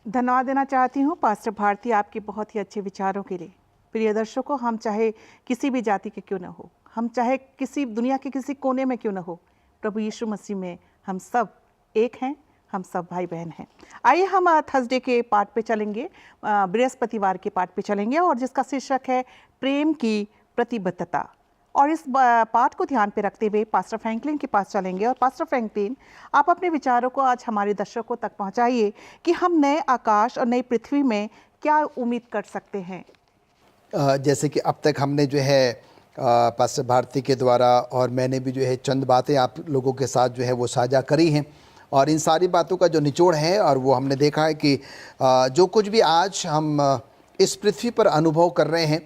धन्यवाद देना चाहती हूँ पास्टर भारती आपके बहुत ही अच्छे विचारों के लिए। प्रिय दर्शकों, हम चाहे किसी भी जाति के क्यों न हो, हम चाहे किसी दुनिया के किसी कोने में क्यों न हो, प्रभु यीशु मसीह में हम सब एक हैं, हम सब भाई बहन हैं। आइए हम थर्सडे के पार्ट पे चलेंगे, बृहस्पतिवार के पार्ट पे चलेंगे और जिसका शीर्षक है प्रेम की प्रतिबद्धता। और इस पाठ को ध्यान पे रखते हुए पास्टर फ्रैंकलिन के पास चलेंगे। और पास्टर फ्रैंकलिन, आप अपने विचारों को आज हमारे दर्शकों तक पहुंचाइए कि हम नए आकाश और नई पृथ्वी में क्या उम्मीद कर सकते हैं। जैसे कि अब तक हमने जो है पास्टर भारती के द्वारा और मैंने भी जो है चंद बातें आप लोगों के साथ जो है वो साझा करी हैं और इन सारी बातों का जो निचोड़ है और वो हमने देखा है कि जो कुछ भी आज हम इस पृथ्वी पर अनुभव कर रहे हैं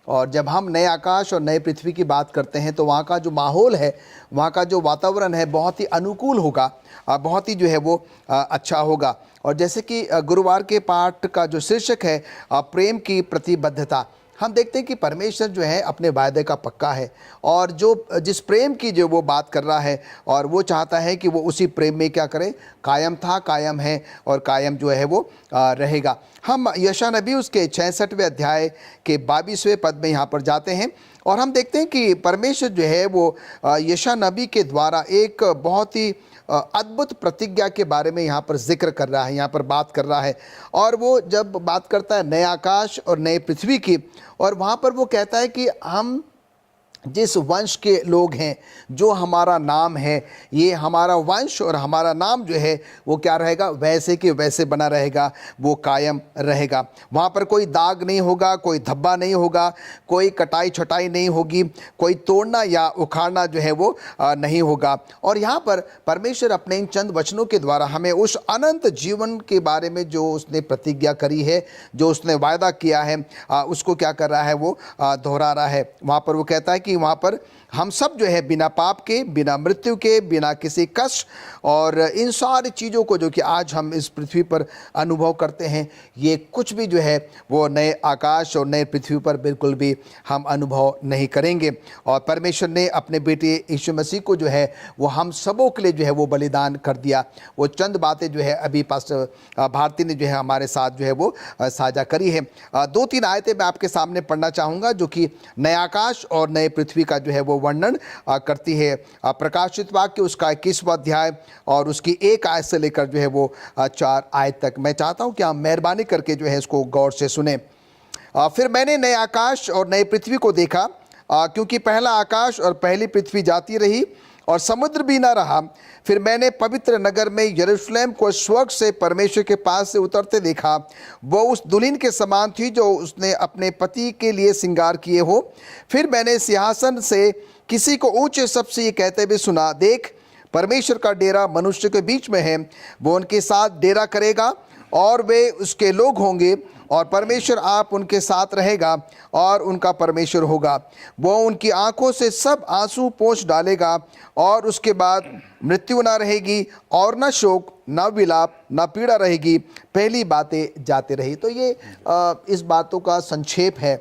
और जब हम नए आकाश और नए पृथ्वी की बात करते हैं तो वहाँ का जो माहौल है, वहाँ का जो वातावरण है बहुत ही अनुकूल होगा, बहुत ही जो है वो अच्छा होगा। और जैसे कि गुरुवार के पाठ का जो शीर्षक है प्रेम की प्रतिबद्धता, हम देखते हैं कि परमेश्वर जो है अपने वायदे का पक्का है और जो जिस प्रेम की जो वो बात कर रहा है और वो चाहता है कि वो उसी प्रेम में क्या करे, कायम था, कायम है और कायम जो है वो रहेगा। हम यशायाह नबी उसके 66वें अध्याय के 22वें पद में यहाँ पर जाते हैं और हम देखते हैं कि परमेश्वर जो है वो यशायाह नबी के द्वारा एक बहुत ही अद्भुत प्रतिज्ञा के बारे में यहाँ पर जिक्र कर रहा है, यहाँ पर बात कर रहा है। और वो जब बात करता है नए आकाश और नए पृथ्वी की, और वहाँ पर वो कहता है कि हम जिस वंश के लोग हैं, जो हमारा नाम है, ये हमारा वंश और हमारा नाम जो है वो क्या रहेगा, वैसे कि वैसे बना रहेगा, वो कायम रहेगा। वहाँ पर कोई दाग नहीं होगा, कोई धब्बा नहीं होगा, कोई कटाई छटाई नहीं होगी, कोई तोड़ना या उखाड़ना जो है वो नहीं होगा। और यहाँ पर परमेश्वर अपने इन चंद वचनों के द्वारा हमें उस अनंत जीवन के बारे में जो उसने प्रतिज्ञा करी है, जो उसने वायदा किया है, उसको क्या कर रहा है, वो दोहरा रहा है। वहाँ पर वो कहता है कि वहाँ पर हम सब जो है बिना पाप के, बिना मृत्यु के, बिना किसी कष्ट और इन सारी चीज़ों को जो कि आज हम इस पृथ्वी पर अनुभव करते हैं, ये कुछ भी जो है वो नए आकाश और नए पृथ्वी पर बिल्कुल भी हम अनुभव नहीं करेंगे। और परमेश्वर ने अपने बेटे यीशु मसीह को जो है वो हम सबों के लिए जो है वो बलिदान कर दिया। वो चंद बातें जो है अभी पास्टर भारती ने जो है हमारे साथ जो है वो साझा करी है। 2-3 आयतें मैं आपके सामने पढ़ना चाहूँगा जो कि नए आकाश और नए पृथ्वी का जो है वो वर्णन करती है। प्रकाशित वाक्य उसका 21वां अध्याय और उसकी 1 आयत से लेकर जो है वो 4 आयत तक मैं चाहता हूं कि आप मेहरबानी करके जो है इसको गौर से सुने। फिर मैंने नए आकाश और नए पृथ्वी को देखा, क्योंकि पहला आकाश और पहली पृथ्वी जाती रही और समुद्र भी ना रहा। फिर मैंने पवित्र नगर में यरूशलेम को स्वर्ग से परमेश्वर के पास से उतरते देखा। वो उस दुल्हन के समान थी जो उसने अपने पति के लिए श्रृंगार किए हो। फिर मैंने सिंहासन से किसी को ऊंचे शब्द से ये कहते हुए सुना, देख, परमेश्वर का डेरा मनुष्य के बीच में है, वो उनके साथ डेरा करेगा और वे उसके लोग होंगे और परमेश्वर आप उनके साथ रहेगा और उनका परमेश्वर होगा। वो उनकी आंखों से सब आंसू पोंछ डालेगा और उसके बाद मृत्यु ना रहेगी और न शोक, न विलाप, न पीड़ा रहेगी, पहली बातें जाते रही। तो ये इस बातों का संक्षेप है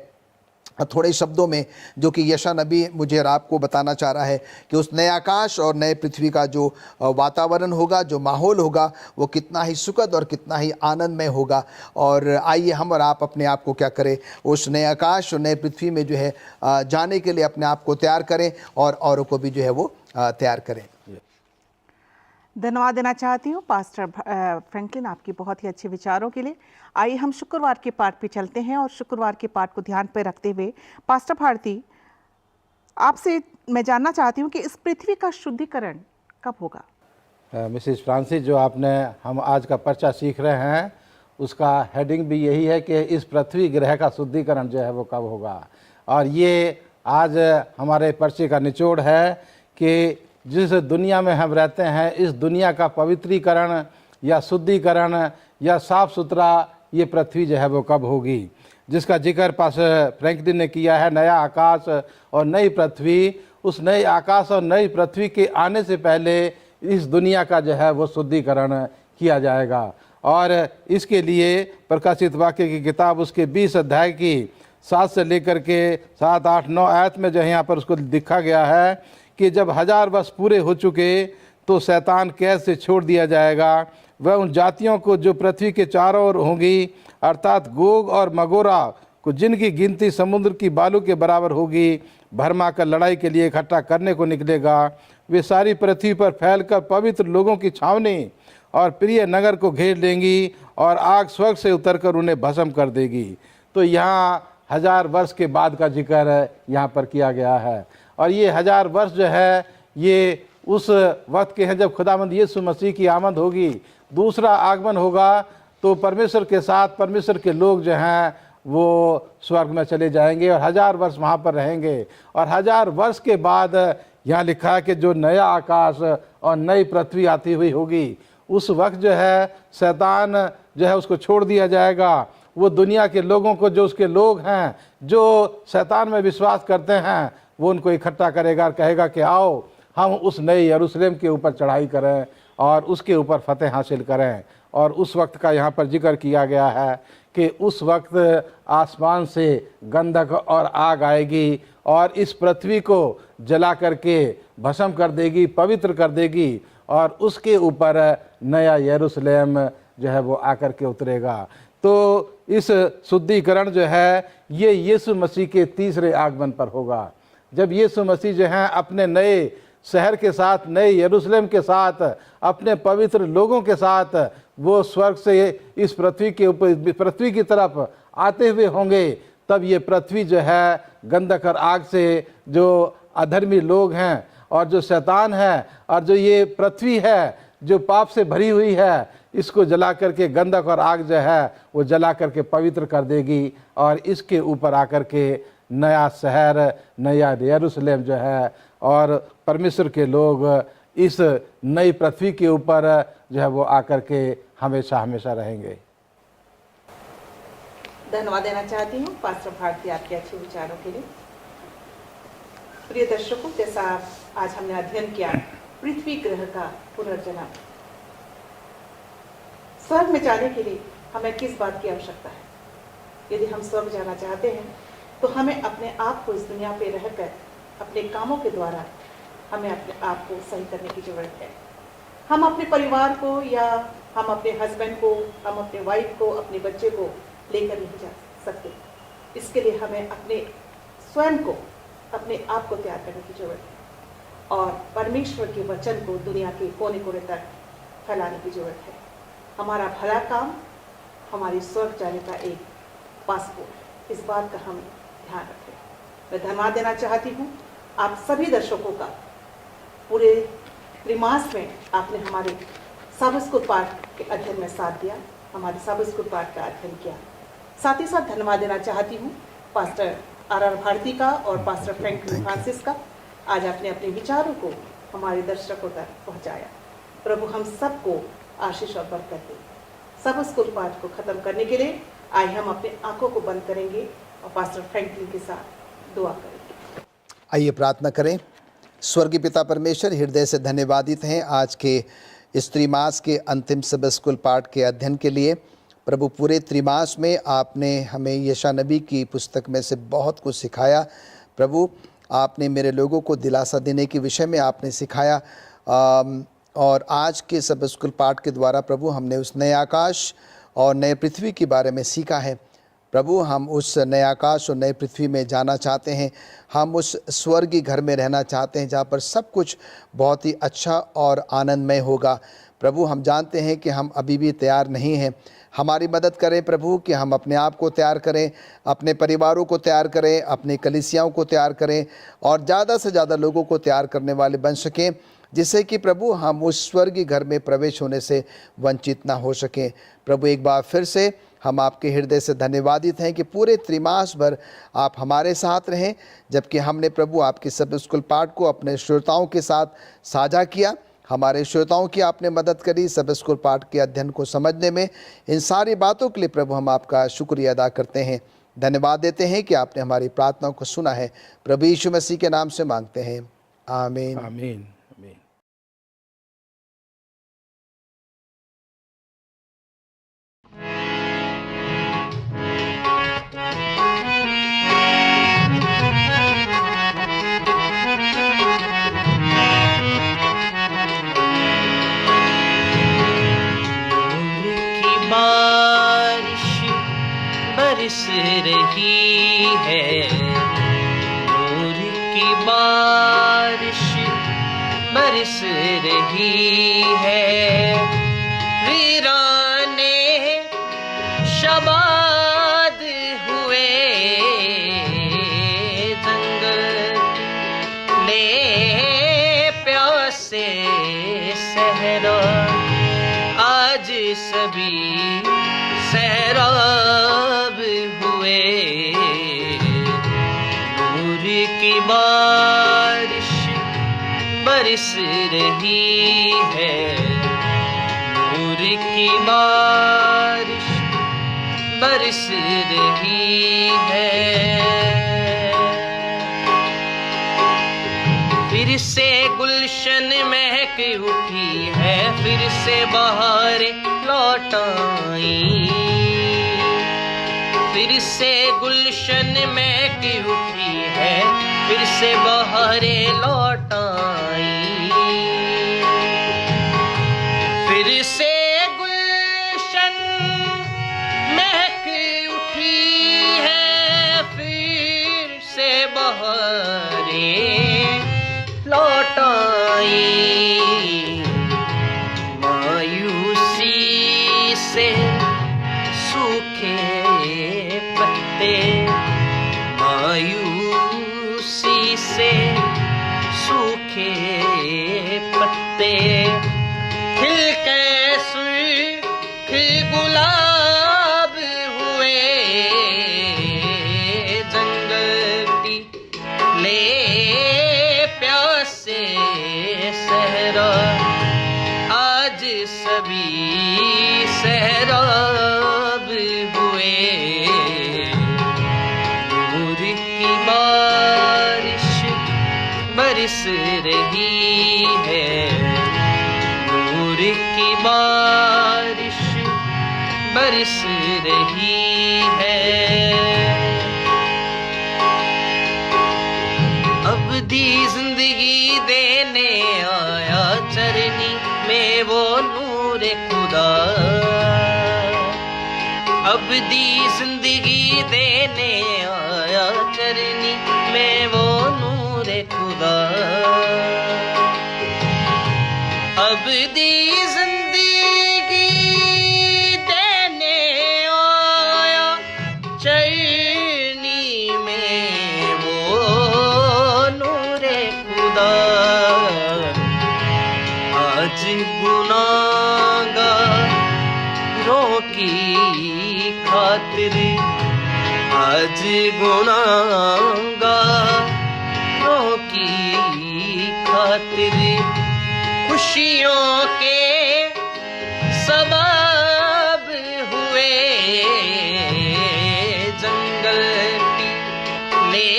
थोड़े शब्दों में, जो कि यशायाह नबी मुझे और आपको बताना चाह रहा है कि उस नए आकाश और नए पृथ्वी का जो वातावरण होगा, जो माहौल होगा, वो कितना ही सुखद और कितना ही आनंदमय होगा। और आइए हम और आप अपने आप को क्या करें, उस नए आकाश और नए पृथ्वी में जो है जाने के लिए अपने आप को तैयार करें और औरों को भी जो है वो तैयार करें। धन्यवाद देना चाहती हूँ पास्टर फ्रैंकलिन आपकी बहुत ही अच्छे विचारों के लिए। आइए हम शुक्रवार के पाठ पे चलते हैं और शुक्रवार के पाठ को ध्यान पे रखते हुए पास्टर भारती, आपसे मैं जानना चाहती हूँ कि इस पृथ्वी का शुद्धिकरण कब होगा। मिसेस फ्रांसिस, जो आपने हम आज का पर्चा सीख रहे हैं उसका हेडिंग भी यही है कि इस पृथ्वी ग्रह का शुद्धिकरण जो है वो कब होगा। और ये आज हमारे पर्चे का निचोड़ है कि जिस दुनिया में हम रहते हैं, इस दुनिया का पवित्रीकरण या शुद्धिकरण या साफ सुथरा ये पृथ्वी जो है वो कब होगी, जिसका जिक्र पास्टर फ्रैंकलिन ने किया है। नया आकाश और नई पृथ्वी, उस नए आकाश और नई पृथ्वी के आने से पहले इस दुनिया का जो है वो शुद्धिकरण किया जाएगा। और इसके लिए प्रकाशित वाक्य की किताब उसके 20 अध्याय की 7 से लेकर के 7, 8, 9 आयत में जो है यहाँ पर उसको लिखा गया है कि जब 1000 वर्ष पूरे हो चुके तो शैतान कैद से छोड़ दिया जाएगा। वह उन जातियों को जो पृथ्वी के चारों ओर होंगी, अर्थात गोग और मगोरा को, जिनकी गिनती समुद्र की बालू के बराबर होगी, भरमा कर लड़ाई के लिए इकट्ठा करने को निकलेगा। वे सारी पृथ्वी पर फैलकर पवित्र लोगों की छावनी और प्रिय नगर को घेर लेंगी और आग स्वर्ग से उतरकर उन्हें भस्म कर देगी। तो यहाँ 1000 वर्ष के बाद का जिक्र यहाँ पर किया गया है। और ये 1000 वर्ष जो है ये उस वक्त के हैं जब खुदावंद यीशु मसीह की आमद होगी, दूसरा आगमन होगा, तो परमेश्वर के साथ परमेश्वर के लोग जो हैं वो स्वर्ग में चले जाएंगे और 1000 वर्ष वहाँ पर रहेंगे। और 1000 वर्ष के बाद यहाँ लिखा है कि जो नया आकाश और नई पृथ्वी आती हुई होगी, उस वक्त जो है शैतान जो है उसको छोड़ दिया जाएगा। वो दुनिया के लोगों को, जो उसके लोग हैं जो शैतान में विश्वास करते हैं, वो उनको इकट्ठा करेगा और कहेगा कि आओ हम उस नए यरूशलेम के ऊपर चढ़ाई करें और उसके ऊपर फतेह हासिल करें। और उस वक्त का यहाँ पर जिक्र किया गया है कि उस वक्त आसमान से गंधक और आग आएगी और इस पृथ्वी को जला करके भस्म कर देगी, पवित्र कर देगी, और उसके ऊपर नया यरूशलेम जो है वो आकर के उतरेगा। तो इस शुद्धिकरण जो है ये यीशु मसीह के तीसरे आगमन पर होगा, जब यीशु मसीह जो हैं अपने नए शहर के साथ, नए यरूशलेम के साथ, अपने पवित्र लोगों के साथ वो स्वर्ग से इस पृथ्वी के ऊपर, पृथ्वी की तरफ आते हुए होंगे। तब ये पृथ्वी जो है गंधक और आग से, जो अधर्मी लोग हैं और जो शैतान है और जो ये पृथ्वी है जो पाप से भरी हुई है, इसको जला करके गंधक और आग जो है वो जला करके पवित्र कर देगी और इसके ऊपर आकर के नया शहर, नया यरूशलेम जो है और परमेश्वर के लोग इस नई पृथ्वी के ऊपर जो है वो आकर के हमेशा हमेशा रहेंगे। धन्यवाद देना चाहती हूँ पास्टर भारती आपके अच्छे विचारों के लिए। प्रिय दर्शकों, जैसा आज हमने अध्ययन किया पृथ्वी ग्रह का पुनर्जन्म, स्वर्ग में जाने के लिए हमें किस बात की आवश्यकता है? यदि हम स्वर्ग जाना चाहते हैं तो हमें अपने आप को इस दुनिया पे रहकर अपने कामों के द्वारा हमें अपने आप को सही करने की जरूरत है। हम अपने परिवार को या हम अपने हस्बैंड को, हम अपने वाइफ को, अपने बच्चे को लेकर नहीं जा सकते। इसके लिए हमें अपने स्वयं को, अपने आप को तैयार करने की जरूरत है और परमेश्वर के वचन को दुनिया के कोने कोने तक फैलाने की जरूरत है। हमारा भला काम हमारी स्वर्ग जाने का एक पासपोर्ट, इस बात का हम ध्यान रखें। मैं धन्यवाद देना चाहती हूँ आप सभी दर्शकों का। पूरे त्रिमास में आपने हमारे सबद स्कूल पाठ के अध्ययन में साथ दिया, हमारे सबद स्कूल पाठ का अध्ययन किया। साथ ही साथ धन्यवाद देना चाहती हूँ पास्टर आर भारती का और पास्टर फ्रैंकलिन फ्रांसिस का। आज आपने अपने विचारों को हमारे दर्शकों तक पहुँचाया। प्रभु हम सबको आशीष और बरकत दे। सबद स्कूल पाठ को ख़त्म करने के लिए आइए हम अपने आंखों को बंद करेंगे और पास्टर फ्रैंकलिन के साथ दुआ करेंगे। आइए प्रार्थना करें। स्वर्गीय पिता परमेश्वर, हृदय से धन्यवादित हैं आज के इस त्रिमास के अंतिम सबद स्कूल पाठ के अध्ययन के लिए। प्रभु, पूरे त्रिमास में आपने हमें यशायाह नबी की पुस्तक में से बहुत कुछ सिखाया। प्रभु, आपने मेरे लोगों को दिलासा देने के विषय में आपने सिखाया और आज के सबद स्कूल पाठ के द्वारा प्रभु हमने उस नए आकाश और नए पृथ्वी के बारे में सीखा है। प्रभु, हम उस नए आकाश और नए पृथ्वी में जाना चाहते हैं। हम उस स्वर्गीय घर में रहना चाहते हैं जहाँ पर सब कुछ बहुत ही अच्छा और आनंदमय होगा। प्रभु, हम जानते हैं कि हम अभी भी तैयार नहीं हैं। हमारी मदद करें प्रभु कि हम अपने आप को तैयार करें, अपने परिवारों को तैयार करें, अपनी कलीसियाओं को तैयार करें और ज़्यादा से ज़्यादा लोगों को तैयार करने वाले बन सकें। जिससे कि प्रभु हम उस स्वर्गीय घर में प्रवेश होने से वंचित ना हो सकें। प्रभु एक बार फिर से हम आपके हृदय से धन्यवादित हैं कि पूरे त्रिमास भर आप हमारे साथ रहें, जबकि हमने प्रभु आपके सब स्कूल पाठ को अपने श्रोताओं के साथ साझा किया। हमारे श्रोताओं की आपने मदद करी सब स्कूल पाठ के अध्ययन को समझने में। इन सारी बातों के लिए प्रभु हम आपका शुक्रिया अदा करते हैं, धन्यवाद देते हैं कि आपने हमारी प्रार्थनाओं को सुना है। प्रभु यीशु मसीह के नाम से मांगते हैं, आमीन। आमीन आमीन। बरस रही है, नूर की बारिश बरस रही है। वीराने शाबाद हुए जंगले प्यासे सहरा, आज सभी सहराब हुए। नूर की बारिश बरस रही है, नूर की बारिश बरस रही है। फिर से गुलशन महक उठी है, फिर से बहारें लौट आई। फिर से गुलशन महक उठी है, फिर से बहारें लौट आई। फिर से गुलशन महक उठी है, फिर से बहारें लौट आई। मायूसी से सूखे पत्ते, मायूसी से सूखे पत्ते, खिलके सूख गुलाब हुए। जंगली ले प्यासे सहरा, आज सभी सहराब हुए। नूर की बारिश बरस रही है, नूर की बारिश बरस रही है। अबदी जिंदगी देने आया चरनी में वो नूर खुदा। अबदी जिंदगी देने आया चरनी में वो नूर खुदा। अबदी जिंदगी देने आया चरनी में वो नूर खुदा। आज गुनाहगारों की खातिर, आज गुनाहगारों की खातिर, खुशियों के सबब हुए। जंगली ले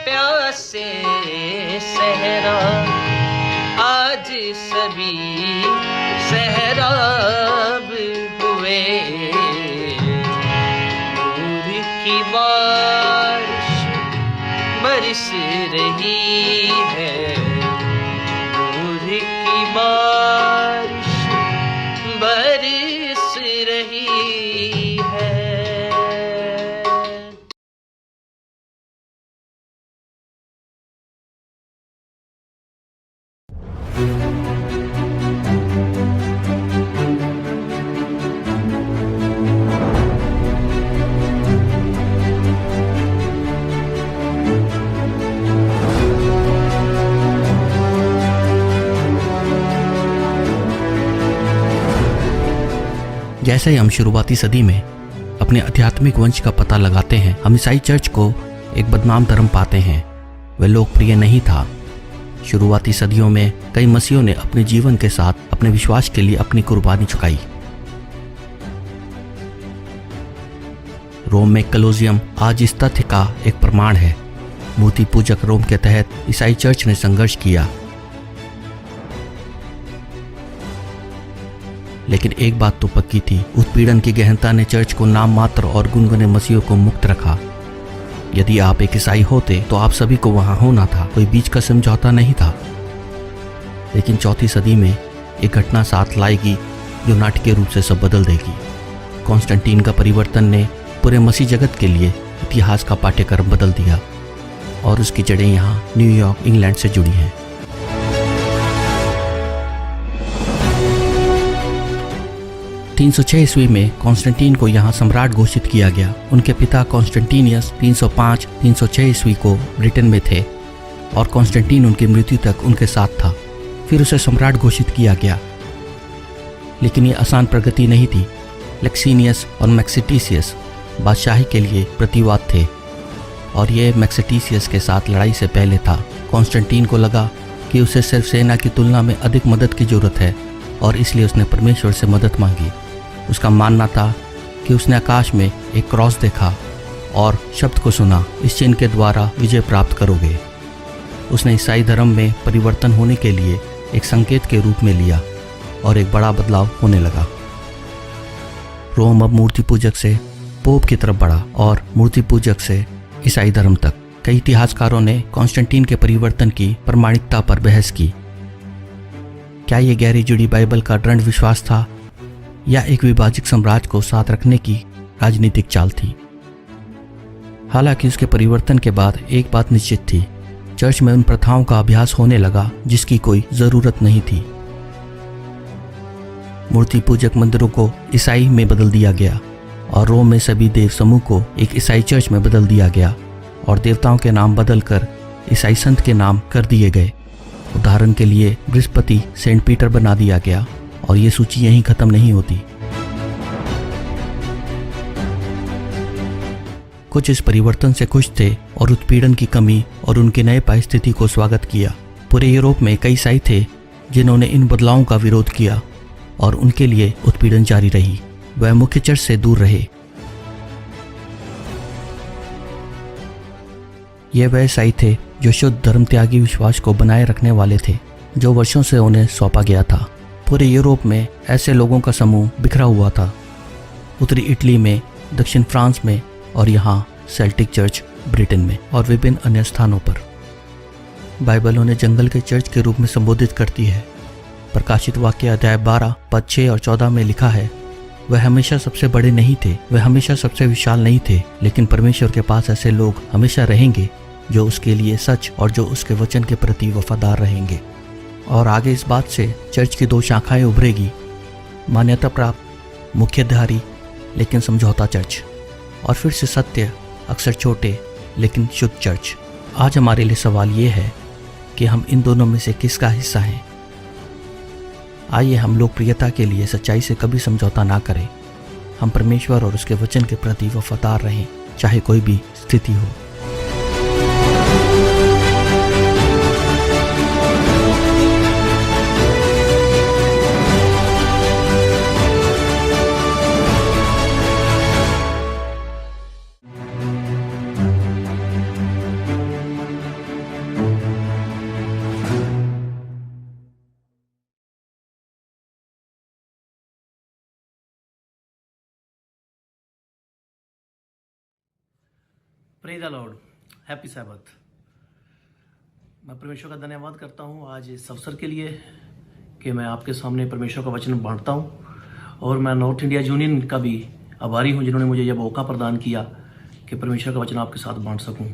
प्यासे सहरा, आज सभी सहराब हुए। नूर की बारिश बरस रही है, नूर की बारिश बरस रही है। जैसे ही हम शुरुआती सदी में अपने आध्यात्मिक वंश का पता लगाते हैं, हम ईसाई चर्च को एक बदनाम धर्म पाते हैं। वह लोकप्रिय नहीं था। शुरुआती सदियों में कई मसीहों ने अपने जीवन के साथ अपने विश्वास के लिए अपनी कुर्बानी चुकाई। रोम में कलोसियम आज इस तथ्य का एक प्रमाण है। मूर्ति पूजक रोम के तहत ईसाई चर्च ने संघर्ष किया, लेकिन एक बात तो पक्की थी, उत्पीड़न की गहनता ने चर्च को नाम मात्र और गुनगुने मसीहों को मुक्त रखा। यदि आप एक ईसाई होते तो आप सभी को वहां होना था, कोई बीच का समझौता नहीं था। लेकिन चौथी सदी में एक घटना साथ लाएगी जो नाटकीय रूप से सब बदल देगी। कॉन्स्टेंटीन का परिवर्तन ने पूरे मसीह जगत के लिए इतिहास का पाठ्यक्रम बदल दिया और उसकी जड़ें यहाँ न्यूयॉर्क, इंग्लैंड से जुड़ी हैं। 306 ईस्वी में कॉन्स्टेंटीन को यहाँ सम्राट घोषित किया गया। उनके पिता कॉन्स्टेंटिनियस 305-306 ईस्वी को ब्रिटेन में थे और कॉन्स्टेंटीन उनकी मृत्यु तक उनके साथ था। फिर उसे सम्राट घोषित किया गया, लेकिन ये आसान प्रगति नहीं थी। लेक्सीनियस और मैक्सिटिसियस बादशाही के लिए प्रतिवाद थे और ये मैक्सिटिसियस के साथ लड़ाई से पहले था। कॉन्स्टेंटीन को लगा कि उसे सिर्फ सेना की तुलना में अधिक मदद की जरूरत है और इसलिए उसने परमेश्वर से मदद मांगी। उसका मानना था कि उसने आकाश में एक क्रॉस देखा और शब्द को सुना, इस चिन्ह के द्वारा विजय प्राप्त करोगे। उसने ईसाई धर्म में परिवर्तन होने के लिए एक संकेत के रूप में लिया और एक बड़ा बदलाव होने लगा। रोम अब मूर्ति पूजक से पोप की तरफ बढ़ा और मूर्ति पूजक से ईसाई धर्म तक। कई इतिहासकारों ने कॉन्स्टेंटीन के परिवर्तन की प्रामाणिकता पर बहस की। क्या ये गहरी जुड़ी बाइबल का दृढ़ विश्वास था या एक विभाजक साम्राज्य को साथ रखने की राजनीतिक चाल थी? हालांकि उसके परिवर्तन के बाद एक बात निश्चित थी, चर्च में उन प्रथाओं का अभ्यास होने लगा जिसकी कोई जरूरत नहीं थी। मूर्ति पूजक मंदिरों को ईसाई में बदल दिया गया और रोम में सभी देव समूह को एक ईसाई चर्च में बदल दिया गया और देवताओं के नाम बदलकर ईसाई संत के नाम कर दिए गए। उदाहरण के लिए बृहस्पति सेंट पीटर बना दिया गया और ये सूची यहीं खत्म नहीं होती। कुछ इस परिवर्तन से खुश थे और उत्पीड़न की कमी और उनके नए परिस्थिति को स्वागत किया। पूरे यूरोप में कई ईसाई थे जिन्होंने इन बदलावों का विरोध किया और उनके लिए उत्पीड़न जारी रही। वह मुख्य चर्च से दूर रहे। ये वह ईसाई थे जो शुद्ध धर्म त्यागी विश्वास को बनाए रखने वाले थे, जो वर्षों से उन्हें सौंपा गया था। पूरे यूरोप में ऐसे लोगों का समूह बिखरा हुआ था, उत्तरी इटली में, दक्षिण फ्रांस में और यहाँ सेल्टिक चर्च ब्रिटेन में और विभिन्न अन्य स्थानों पर। बाइबल उन्हें जंगल के चर्च के रूप में संबोधित करती है। प्रकाशित वाक्य अध्याय 12 पद 6 और 14 में लिखा है, वह हमेशा सबसे बड़े नहीं थे, वह हमेशा सबसे विशाल नहीं थे, लेकिन परमेश्वर के पास ऐसे लोग हमेशा रहेंगे जो उसके लिए सच और जो उसके वचन के प्रति वफादार रहेंगे। और आगे इस बात से चर्च की 2 शाखाएं उभरेगी, मान्यता प्राप्त मुख्यधारी लेकिन समझौता चर्च, और फिर से सत्य अक्सर छोटे लेकिन शुद्ध चर्च। आज हमारे लिए सवाल ये है कि हम इन दोनों में से किसका हिस्सा हैं। आइए हम लोकप्रियता के लिए सच्चाई से कभी समझौता ना करें। हम परमेश्वर और उसके वचन के प्रति वफादार रहें, चाहे कोई भी स्थिति हो। Praise the Lord, happy Sabbath. मैं परमेश्वर का धन्यवाद करता हूँ आज इस अवसर के लिए कि मैं आपके सामने परमेश्वर का वचन बांटता हूँ, और मैं नॉर्थ इंडिया यूनियन का भी आभारी हूँ जिन्होंने मुझे यह मौका प्रदान किया कि परमेश्वर का वचन आपके साथ बांट सकूँ।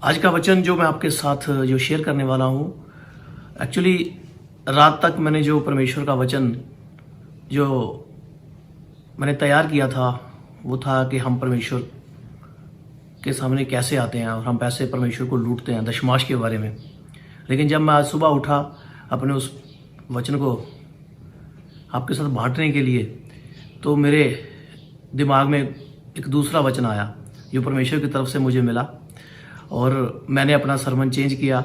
आज का वचन जो मैं आपके साथ जो शेयर करने वाला हूँ, एक्चुअली रात तक मैंने जो परमेश्वर का वचन जो मैंने तैयार किया था वो था कि हम परमेश्वर के सामने कैसे आते हैं और हम पैसे परमेश्वर को लूटते हैं, दशमाश के बारे में। लेकिन जब मैं आज सुबह उठा, अपने उस वचन को आपके साथ बांटने के लिए, तो मेरे दिमाग में एक दूसरा वचन आया जो परमेश्वर की तरफ से मुझे मिला, और मैंने अपना सरमन चेंज किया।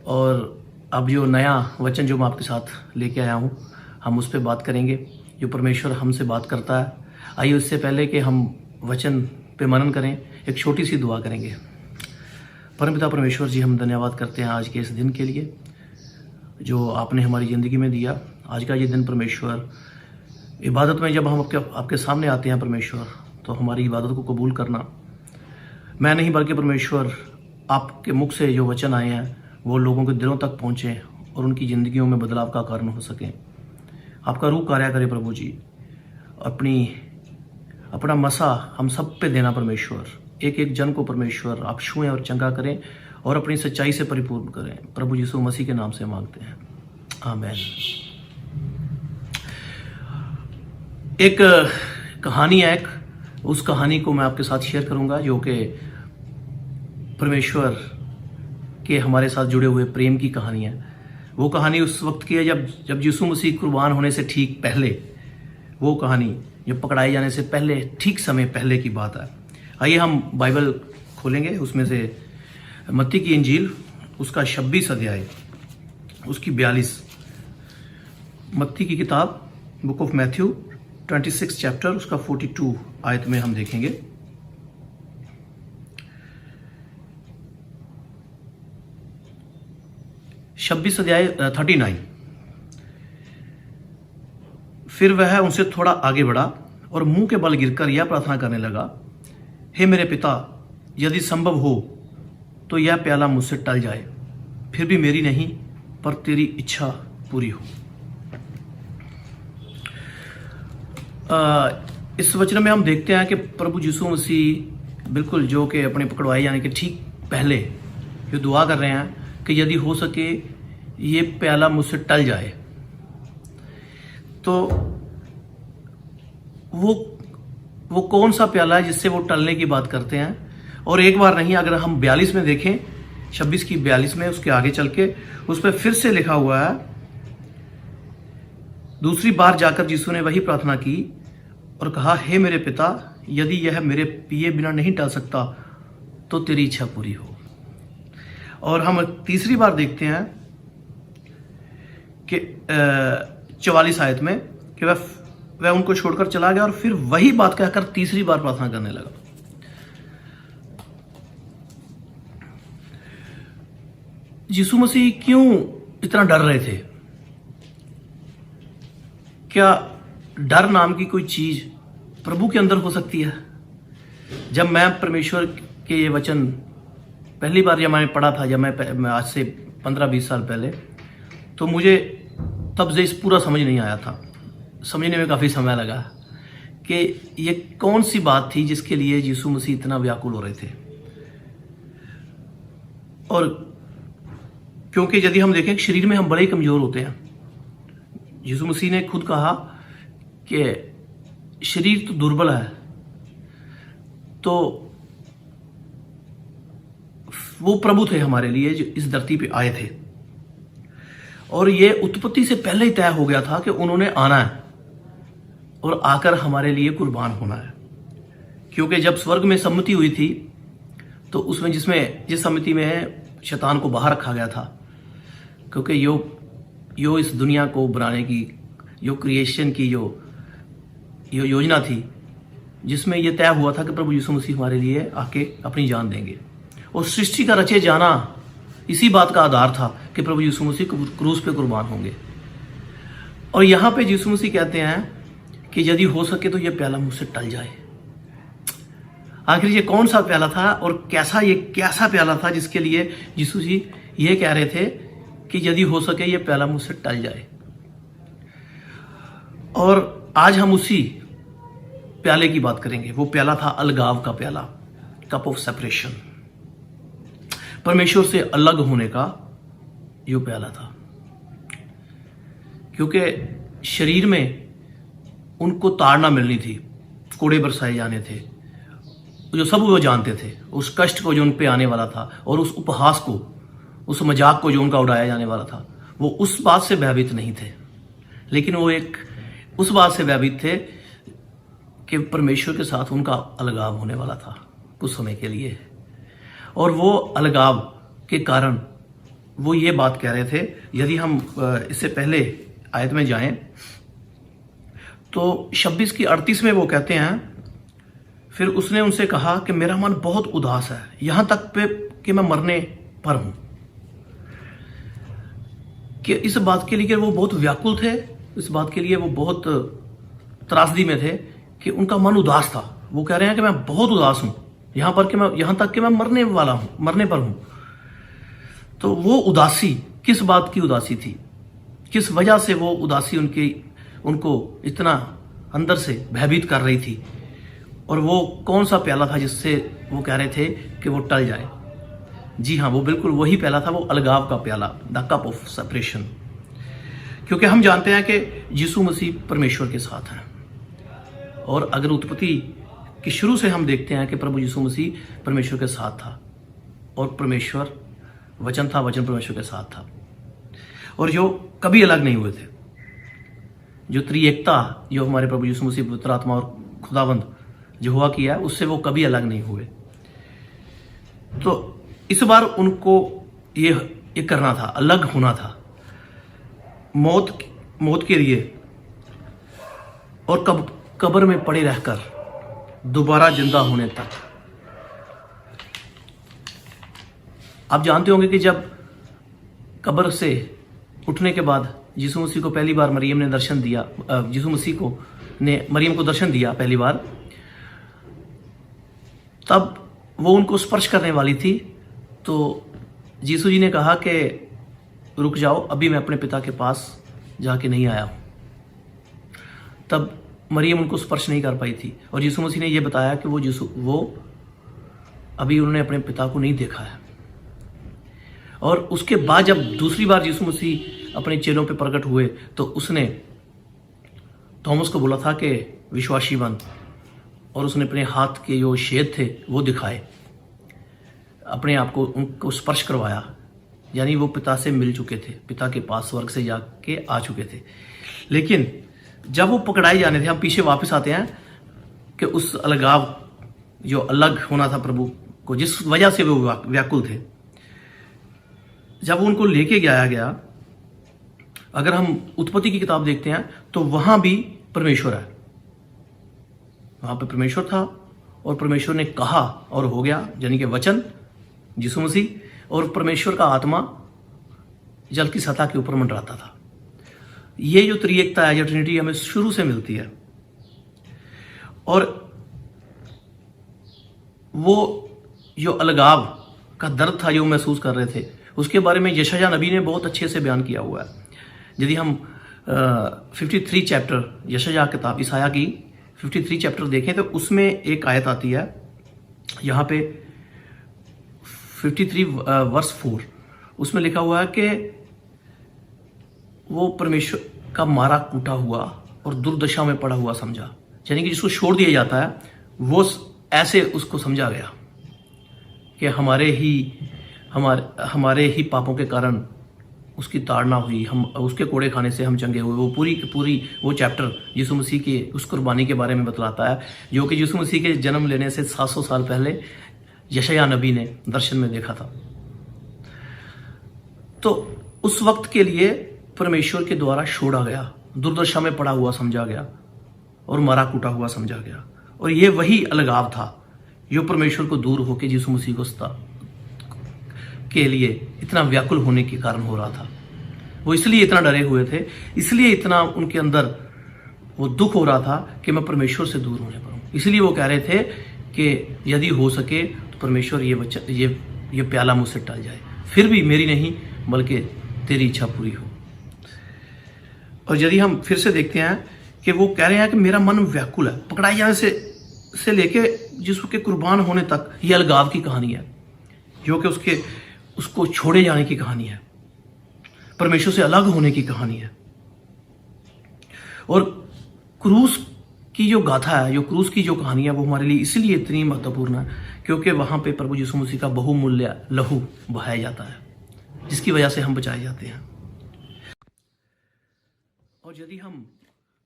और अब जो नया वचन जो मैं आपके साथ लेके आया हूँ, हम उस पर बात करेंगे जो परमेश्वर हमसे बात करता है। आइए उससे पहले कि हम वचन पे मनन करें, एक छोटी सी दुआ करेंगे। परमपिता परमेश्वर जी, हम धन्यवाद करते हैं आज के इस दिन के लिए जो आपने हमारी ज़िंदगी में दिया। आज का ये दिन परमेश्वर, इबादत में जब हम आपके सामने आते हैं परमेश्वर, तो हमारी इबादत को कबूल करना। मैं नहीं बल्कि परमेश्वर आपके मुख से जो वचन आए हैं वो लोगों के दिलों तक पहुँचें और उनकी ज़िंदगियों में बदलाव का कारण हो सकें। आपका रूह कार्य करे प्रभु जी। अपना मसा हम सब पे देना परमेश्वर। एक एक जन को परमेश्वर आप छुएं और चंगा करें और अपनी सच्चाई से परिपूर्ण करें। प्रभु यीशु मसीह के नाम से मांगते हैं, आमीन। एक कहानी है, उस कहानी को मैं आपके साथ शेयर करूंगा जो कि परमेश्वर के हमारे साथ जुड़े हुए प्रेम की कहानी है। वो कहानी उस वक्त की है जब यीशु मसीह कुर्बान होने से ठीक पहले, वो कहानी जो पकड़ाए जाने से पहले, ठीक समय पहले की बात है। आइए हम बाइबल खोलेंगे, उसमें से मत्ती की इंजील उसका 26 अध्याय उसकी 42, मत्ती की किताब बुक ऑफ मैथ्यू 26 चैप्टर उसका 42 आयत में हम देखेंगे। छब्बीस अध्याय 39। फिर वह उनसे थोड़ा आगे बढ़ा और मुंह के बल गिरकर यह प्रार्थना करने लगा, हे मेरे पिता, यदि संभव हो तो यह प्याला मुझसे टल जाए, फिर भी मेरी नहीं पर तेरी इच्छा पूरी हो। इस वचन में हम देखते हैं कि प्रभु यीशु मसीह बिल्कुल जो कि अपने पकड़वाए जाने के ठीक पहले जो दुआ कर रहे हैं कि यदि हो सके ये प्याला मुझसे टल जाए। तो वो कौन सा प्याला है जिससे वो टलने की बात करते हैं। और एक बार नहीं, अगर हम 42 में देखें, 26 की 42 में उसके आगे चल के उस पर फिर से लिखा हुआ है, दूसरी बार जाकर यीशु ने वही प्रार्थना की और कहा, हे मेरे पिता, यदि यह मेरे पिए बिना नहीं टल सकता तो तेरी इच्छा पूरी हो। और हम तीसरी बार देखते हैं कि 44 आयत में कि वह उनको छोड़कर चला गया और फिर वही बात कहकर तीसरी बार प्रार्थना करने लगा। यीशु मसीह क्यों इतना डर रहे थे? क्या डर नाम की कोई चीज प्रभु के अंदर हो सकती है? जब मैं परमेश्वर के ये वचन पहली बार जब मैंने पढ़ा था, जब मैं आज से 15-20 साल पहले, तो मुझे तब से इस पूरा समझ नहीं आया था। समझने में काफ़ी समय लगा कि ये कौन सी बात थी जिसके लिए यीशु मसीह इतना व्याकुल हो रहे थे। और क्योंकि यदि हम देखें शरीर में हम बड़े ही कमज़ोर होते हैं। यीशु मसीह ने खुद कहा कि शरीर तो दुर्बल है, तो वो प्रभु थे हमारे लिए जो इस धरती पे आए थे। और ये उत्पत्ति से पहले ही तय हो गया था कि उन्होंने आना है और आकर हमारे लिए कुर्बान होना है। क्योंकि जब स्वर्ग में सम्मति हुई थी तो उसमें जिस सम्मति में शैतान को बाहर रखा गया था, क्योंकि यो इस दुनिया को बनाने की, जो क्रिएशन की जो योजना थी, जिसमें यह तय हुआ था कि प्रभु यीशु मसीह हमारे लिए आके अपनी जान देंगे। और सृष्टि का रचे जाना इसी बात का आधार था कि प्रभु यीशु मसीह क्रूस पे कुर्बान होंगे। और यहाँ पे यीशु मसीह कहते हैं कि यदि हो सके तो यह प्याला मुझसे टल जाए। आखिर ये कौन सा प्याला था और कैसा प्याला था जिसके लिए यीशु जी ये कह रहे थे कि यदि हो सके ये प्याला मुझसे टल जाए। और आज हम उसी प्याले की बात करेंगे। वो प्याला था अलगाव का प्याला, कप ऑफ सेपरेशन, परमेश्वर से अलग होने का यो प्याला था। क्योंकि शरीर में उनको ताड़ना मिलनी थी, कोड़े बरसाए जाने थे, जो सब वो जानते थे, उस कष्ट को जो उन पे आने वाला था और उस उपहास को, उस मजाक को जो उनका उड़ाया जाने वाला था, वो उस बात से भयभीत नहीं थे। लेकिन वो एक उस बात से भयभीत थे कि परमेश्वर के साथ उनका अलगाव होने वाला था कुछ समय के लिए, और वो अलगाव के कारण वो ये बात कह रहे थे। यदि हम इससे पहले आयत में जाएं तो 26 की 38 में वो कहते हैं, फिर उसने उनसे कहा कि मेरा मन बहुत उदास है, यहां तक पे कि मैं मरने पर हूं। कि इस बात के लिए कि वो बहुत व्याकुल थे, इस बात के लिए वो बहुत त्रासदी में थे कि उनका मन उदास था। वो कह रहे हैं कि मैं बहुत उदास हूं, यहां तक कि मैं मरने वाला हूं, मरने पर हूं। तो वो उदासी किस बात की उदासी थी, किस वजह से वो उदासी उनको इतना अंदर से भयभीत कर रही थी, और वो कौन सा प्याला था जिससे वो कह रहे थे कि वो टल जाए? जी हाँ, वो बिल्कुल वही प्याला था, वो अलगाव का प्याला, द कप ऑफ सेपरेशन। क्योंकि हम जानते हैं कि यीशु मसीह परमेश्वर के साथ हैं, और अगर उत्पत्ति की शुरू से हम देखते हैं कि प्रभु यीशु मसीह परमेश्वर के साथ था, और परमेश्वर वचन था, वचन परमेश्वर के साथ था, और जो कभी अलग नहीं हुए थे। जो त्रिएकता जो हमारे प्रभु यीशु मसीह पवित्र आत्मा और खुदावंद यहोवा की है, उससे वो कभी अलग नहीं हुए। तो इस बार उनको ये करना था, अलग होना था मौत के लिए, और कब्र में पड़े रहकर दोबारा जिंदा होने तक। आप जानते होंगे कि जब कब्र से उठने के बाद यीशु मसीह को पहली बार मरियम ने दर्शन दिया, यीशु मसीह ने मरियम को दर्शन दिया पहली बार, तब वो उनको स्पर्श करने वाली थी। तो यीशु जी ने कहा कि रुक जाओ, अभी मैं अपने पिता के पास जाके नहीं आया हूं। तब मरियम उनको स्पर्श नहीं कर पाई थी, और यीशु मसीह ने यह बताया कि वो अभी उन्होंने अपने पिता को नहीं देखा है। और उसके बाद जब दूसरी बार यीशु मसीह अपने चेलों पे प्रकट हुए, तो उसने थॉमस को बोला था कि विश्वासी बन, और उसने अपने हाथ के जो छेद थे वो दिखाए, अपने आप को उनको स्पर्श करवाया, यानी वो पिता से मिल चुके थे, पिता के पास स्वर्ग से जाके आ चुके थे। लेकिन जब वो पकड़ाए जाने थे, हम पीछे वापस आते हैं कि उस अलगाव, जो अलग होना था प्रभु को, जिस वजह से वो व्याकुल थे, जब उनको लेके गया, अगर हम उत्पत्ति की किताब देखते हैं तो वहां भी परमेश्वर है, वहां पे परमेश्वर था, और परमेश्वर ने कहा और हो गया, यानी कि वचन यीशु मसीह, और परमेश्वर का आत्मा जल की सतह के ऊपर मंडराता था। ये जो त्रिएकता है, जो ट्रिनिटी हमें शुरू से मिलती है। और वो जो अलगाव का दर्द था जो महसूस कर रहे थे, उसके बारे में यशायाह नबी ने बहुत अच्छे से बयान किया हुआ है। यदि हम 53 चैप्टर यशायाह किताब ईसाया की 53 चैप्टर देखें तो उसमें एक आयत आती है, यहाँ पे 53 वर्स 4, उसमें लिखा हुआ है कि वो परमेश्वर का मारा कूटा हुआ और दुर्दशा में पड़ा हुआ समझा, यानी कि जिसको छोड़ दिया जाता है वो ऐसे उसको समझा गया कि हमारे ही पापों के कारण उसकी ताड़ना हुई, हम उसके कोड़े खाने से हम चंगे हुए। वो पूरी वो चैप्टर यीशु मसीह की उस कुर्बानी के बारे में बतलाता है, जो कि यीशु मसीह के जन्म लेने से 700 साल पहले यशायाह नबी ने दर्शन में देखा था। तो उस वक्त के लिए परमेश्वर के द्वारा छोड़ा गया, दुर्दशा में पड़ा हुआ समझा गया और मरा कूटा हुआ समझा गया। और ये वही अलगाव था जो परमेश्वर को दूर होकर यीशु मसीह को के लिए इतना व्याकुल होने के कारण हो रहा था। वो इसलिए इतना डरे हुए थे, इसलिए इतना उनके अंदर वो दुख हो रहा था कि मैं परमेश्वर से दूर होने पर हूँ। इसलिए वो कह रहे थे कि यदि हो सके तो परमेश्वर ये प्याला मुझसे टल जाए, फिर भी मेरी नहीं बल्कि तेरी इच्छा पूरी हो। और यदि हम फिर से देखते हैं कि वो कह रहे हैं कि मेरा मन व्याकुल है, पकड़ाए जाने से लेके जिसके कुर्बान होने तक ये अलगाव की कहानी है, जो कि उसको छोड़े जाने की कहानी है, परमेश्वर से अलग होने की कहानी है। और क्रूस की जो गाथा है, जो क्रूस की जो कहानी है, वो हमारे लिए इसलिए इतनी महत्वपूर्ण है क्योंकि वहां पे प्रभु यीशु मसीह का बहुमूल्य लहू बहाया जाता है, जिसकी वजह से हम बचाए जाते हैं। और यदि हम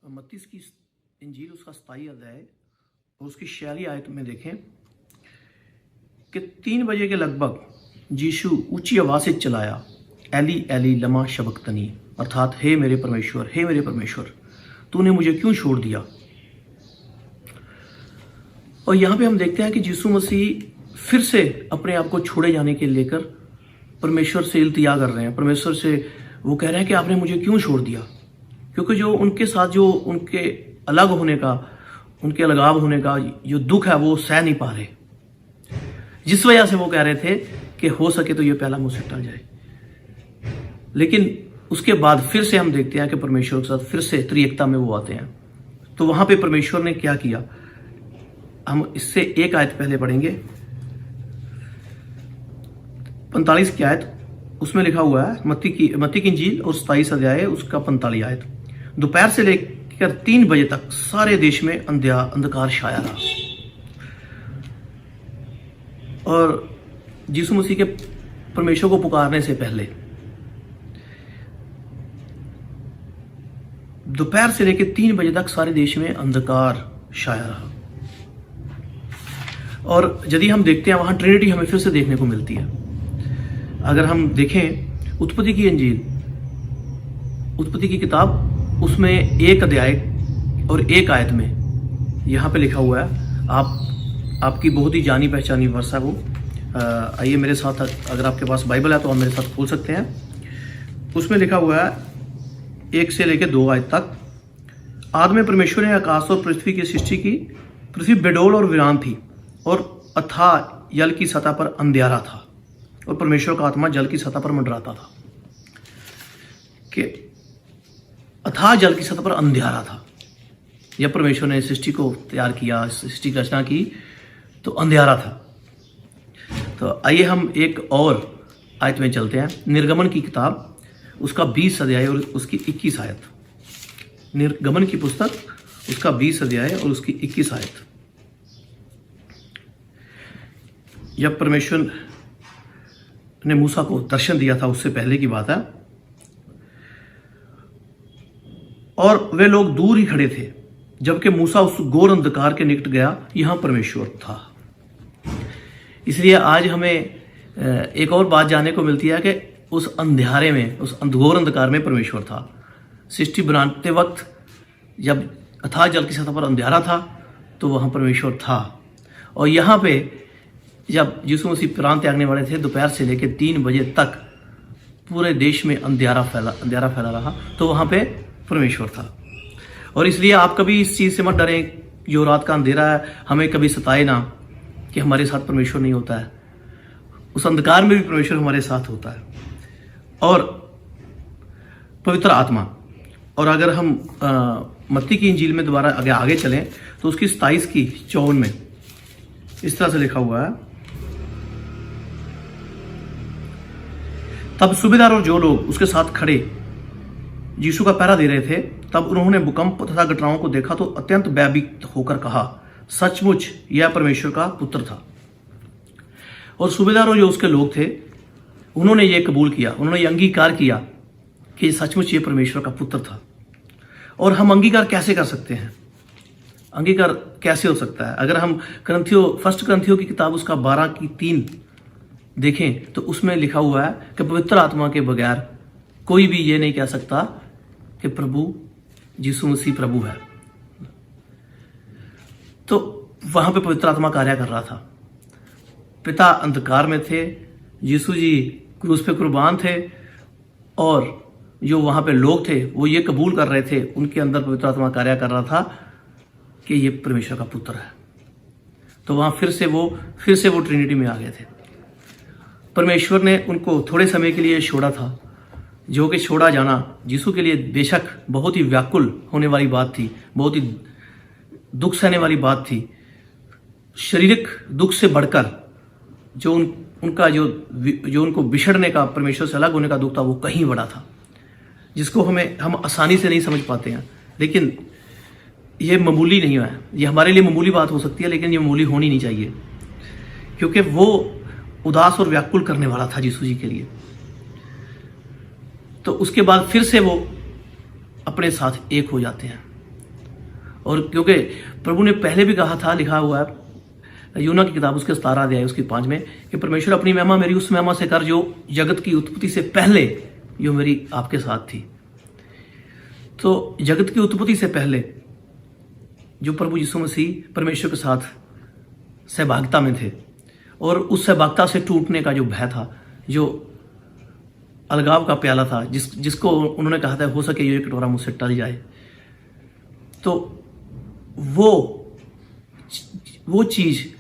मत्ती की इंजील उसका 27 अध्याय और उसकी 46 आयत में देखें कि 3 बजे के लगभग यीशु ऊंची आवाज से चिल्लाया, एली एली लमा शबक्तनी, अर्थात हे मेरे परमेश्वर तूने मुझे क्यों छोड़ दिया। और यहाँ पे हम देखते हैं कि यीशु मसीह फिर से अपने आप को छोड़े जाने के लेकर परमेश्वर से इल्तिजा कर रहे हैं। परमेश्वर से वो कह रहे हैं कि आपने मुझे क्यों छोड़ दिया, क्योंकि जो उनके साथ जो उनके अलग होने का, उनके अलगाव होने का जो दुख है वो सह नहीं पा रहे, जिस वजह से वो कह रहे थे कि हो सके तो ये पहला मुझसे टल जाए। लेकिन उसके बाद फिर से हम देखते हैं कि परमेश्वर के साथ फिर से त्रिएकता में वो आते हैं। तो वहां पे परमेश्वर ने क्या किया, हम इससे एक आयत पहले पढ़ेंगे, 45 की आयत, उसमें लिखा हुआ है मत्ती की इंजील और 27 अध्याय उसका 45 आयत, दोपहर से लेकर 3 बजे तक सारे देश में अंधकार छाया रहा। और यीशु मसीह के परमेश्वर को पुकारने से पहले दोपहर से लेकर 3 बजे तक सारे देश में अंधकार छाया रहा। और यदि हम देखते हैं वहां ट्रिनिटी हमें फिर से देखने को मिलती है। अगर हम देखें उत्पत्ति की इंजील, उत्पत्ति की किताब, उसमें 1 अध्याय और 1 आयत में यहाँ पे लिखा हुआ है, आपकी बहुत ही जानी पहचानी वर्ष है वो। आइए मेरे साथ, अगर आपके पास बाइबल है तो आप मेरे साथ खोल सकते हैं। उसमें लिखा हुआ है 1 से लेकर 2 आयत तक, आदि में परमेश्वर ने आकाश और पृथ्वी की सृष्टि की। पृथ्वी बेडौल और वीरान थी और अथाह जल की सतह पर अंधियारा था, और परमेश्वर का आत्मा जल की सतह पर मंडराता था। कि अथाह जल की सतह पर अंधियारा था। जब परमेश्वर ने सृष्टि को तैयार किया, सृष्टि की रचना की, तो अंधियारा था। तो आइए हम एक और आयत में चलते हैं, निर्गमन की किताब, उसका 20 अध्याय और उसकी 21 आयत। निर्गमन की पुस्तक, उसका 20 अध्याय और उसकी 21 आयत। जब परमेश्वर ने मूसा को दर्शन दिया था, उससे पहले की बात है, और वे लोग दूर ही खड़े थे, जबकि मूसा उस घोर अंधकार के निकट गया, यहां परमेश्वर था। इसलिए आज हमें एक और बात जानने को मिलती है कि उस अंधियारे में, उस घोर अंधकार में परमेश्वर था। सृष्टि बनाते वक्त जब अथाह जल की सतह पर अंधियारा था तो वहां परमेश्वर था। और यहाँ पे जब यीशु मसीह प्राण त्यागने वाले थे, दोपहर से लेकर 3 बजे तक पूरे देश में अंधियारा फैला रहा, तो वहां पे परमेश्वर था। और इसलिए आप कभी इस चीज़ से मत डरें, जो रात का अंधेरा है हमें कभी सताए ना, कि हमारे साथ परमेश्वर नहीं होता है। उस अंधकार में भी परमेश्वर हमारे साथ होता है। और पवित्र आत्मा, और अगर हम मत्ती की इंजील में दोबारा आगे चलें तो उसकी 27 की 54 में इस तरह से लिखा हुआ है, तब सूबेदार और जो लोग उसके साथ खड़े यीशु का पहरा दे रहे थे, तब उन्होंने भूकंप तथा घटनाओं को देखा तो अत्यंत भयभीत होकर कहा, सचमुच यह परमेश्वर का पुत्र था। और सूबेदार और जो उसके लोग थे, उन्होंने ये कबूल किया, उन्होंने ये अंगीकार किया कि सचमुच ये परमेश्वर का पुत्र था। और हम अंगीकार कैसे कर सकते हैं? अंगीकार कैसे हो सकता है? अगर हम फर्स्ट ग्रंथियों की किताब उसका 12 की 3 देखें तो उसमें लिखा हुआ है कि पवित्र आत्मा के बगैर कोई भी ये नहीं कह सकता कि प्रभु यीशु मसीह प्रभु है। तो वहां पे पवित्र आत्मा कार्य कर रहा था। पिता अंधकार में थे, यीशु जी क्रूस पे कुर्बान थे, और जो वहां पे लोग थे वो ये कबूल कर रहे थे, उनके अंदर पवित्र आत्मा कार्य कर रहा था कि ये परमेश्वर का पुत्र है। तो वहां फिर से वो ट्रिनिटी में आ गए थे। परमेश्वर ने उनको थोड़े समय के लिए छोड़ा था, जो कि छोड़ा जाना यीशु के लिए बेशक बहुत ही व्याकुल होने वाली बात थी, बहुत ही दुख सहने वाली बात थी। शारीरिक दुख से बढ़कर जो उनका जो उनको बिछड़ने का, परमेश्वर से अलग होने का दुख था, वो कहीं बड़ा था, जिसको हम आसानी से नहीं समझ पाते हैं। लेकिन ये मामूली नहीं है, ये हमारे लिए मामूली बात हो सकती है, लेकिन ये मामूली होनी नहीं चाहिए, क्योंकि वो उदास और व्याकुल करने वाला था यीशु जी के लिए। तो उसके बाद फिर से वो अपने साथ एक हो जाते हैं। और क्योंकि प्रभु ने पहले भी कहा था, लिखा हुआ है यूना की किताब उसके 17 अध्याय उसकी 5 में, कि परमेश्वर अपनी महिमा मेरी उस महिमा से कर जो जगत की उत्पत्ति से पहले जो मेरी आपके साथ थी। तो जगत की उत्पत्ति से पहले जो प्रभु यीशु मसीह परमेश्वर के साथ सहभागिता में थे, और उस सहभागिता से टूटने का जो भय था, जो अलगाव का प्याला था, जिसको उन्होंने कहा था हो सके ये कटोरा मुझसे टल जाए, तो वो चीज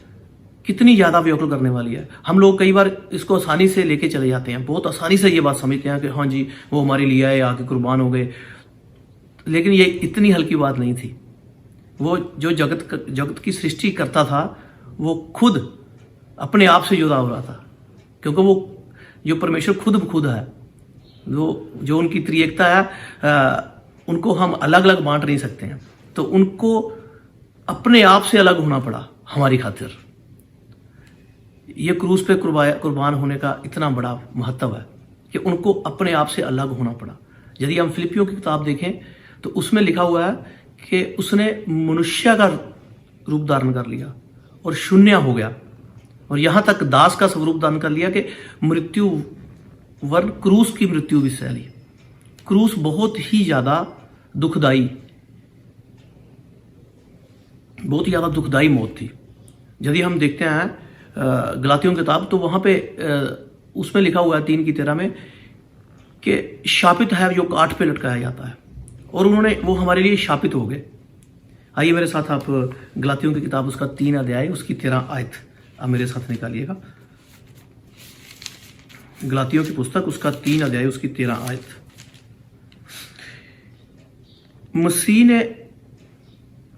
कितनी ज्यादा व्याकुल करने वाली है। हम लोग कई बार इसको आसानी से लेके चले जाते हैं, बहुत आसानी से ये बात समझते हैं कि हाँ जी वो हमारे लिए आए, आके कुर्बान हो गए, लेकिन ये इतनी हल्की बात नहीं थी। वो जो जगत की सृष्टि करता था, वो खुद अपने आप से जुदा हो रहा था, क्योंकि वो जो परमेश्वर खुद है, जो उनकी त्रिएकता है, उनको हम अलग अलग बांट नहीं सकते हैं, तो उनको अपने आप से अलग होना पड़ा हमारी खातिर। ये क्रूस पे कुर्बान होने का इतना बड़ा महत्व है कि उनको अपने आप से अलग होना पड़ा। यदि हम फिलिपियों की किताब देखें तो उसमें लिखा हुआ है कि उसने मनुष्य का रूप धारण कर लिया और शून्य हो गया, और यहां तक दास का स्वरूप धारण कर लिया कि मृत्यु वर्ण क्रूस की मृत्यु भी सह ली। क्रूस बहुत ही ज्यादा दुखदाई मौत थी। यदि हम देखते हैं गलातियों की किताब, तो वहां पे उसमें लिखा हुआ है 3:13 में कि शापित है जो काठ पे लटकाया जाता है, और वो हमारे लिए शापित हो गए। आइए मेरे साथ आप गलातियों की किताब उसका 3 अध्याय उसकी 13 आयत आप मेरे साथ निकालिएगा। गलातियों की पुस्तक उसका 3 अध्याय उसकी 13 आयत। मसीह ने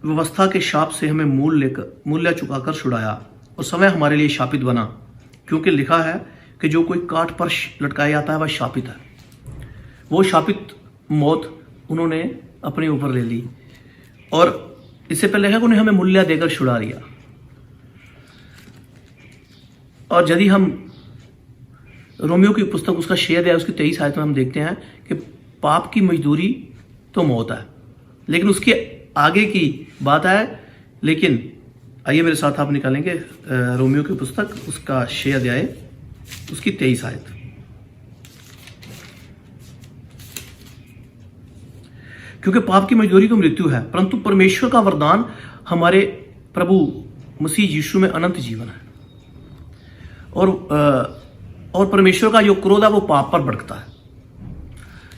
व्यवस्था के शाप से हमें मूल्य चुकाकर छुड़ाया और समय हमारे लिए शापित बना, क्योंकि लिखा है कि जो कोई काठ पर लटकाया जाता है वह शापित है। वो शापित मौत उन्होंने अपने ऊपर ले ली, और इससे पहले है उन्हें हमें मूल्य देकर छुड़ा लिया। और यदि हम रोमियो की पुस्तक उसका 6 अध्याय उसकी 23 आयत में हम देखते हैं कि पाप की मजदूरी तो मौत है, लेकिन उसके आगे की बात है। लेकिन आइए मेरे साथ आप निकालेंगे रोमियो की पुस्तक उसका 6 अध्याय उसकी 23 आयत। क्योंकि पाप की मजदूरी तो मृत्यु है, परंतु परमेश्वर का वरदान हमारे प्रभु मसीह यीशु में अनंत जीवन है। और परमेश्वर का जो क्रोध है वो पाप पर भड़कता है।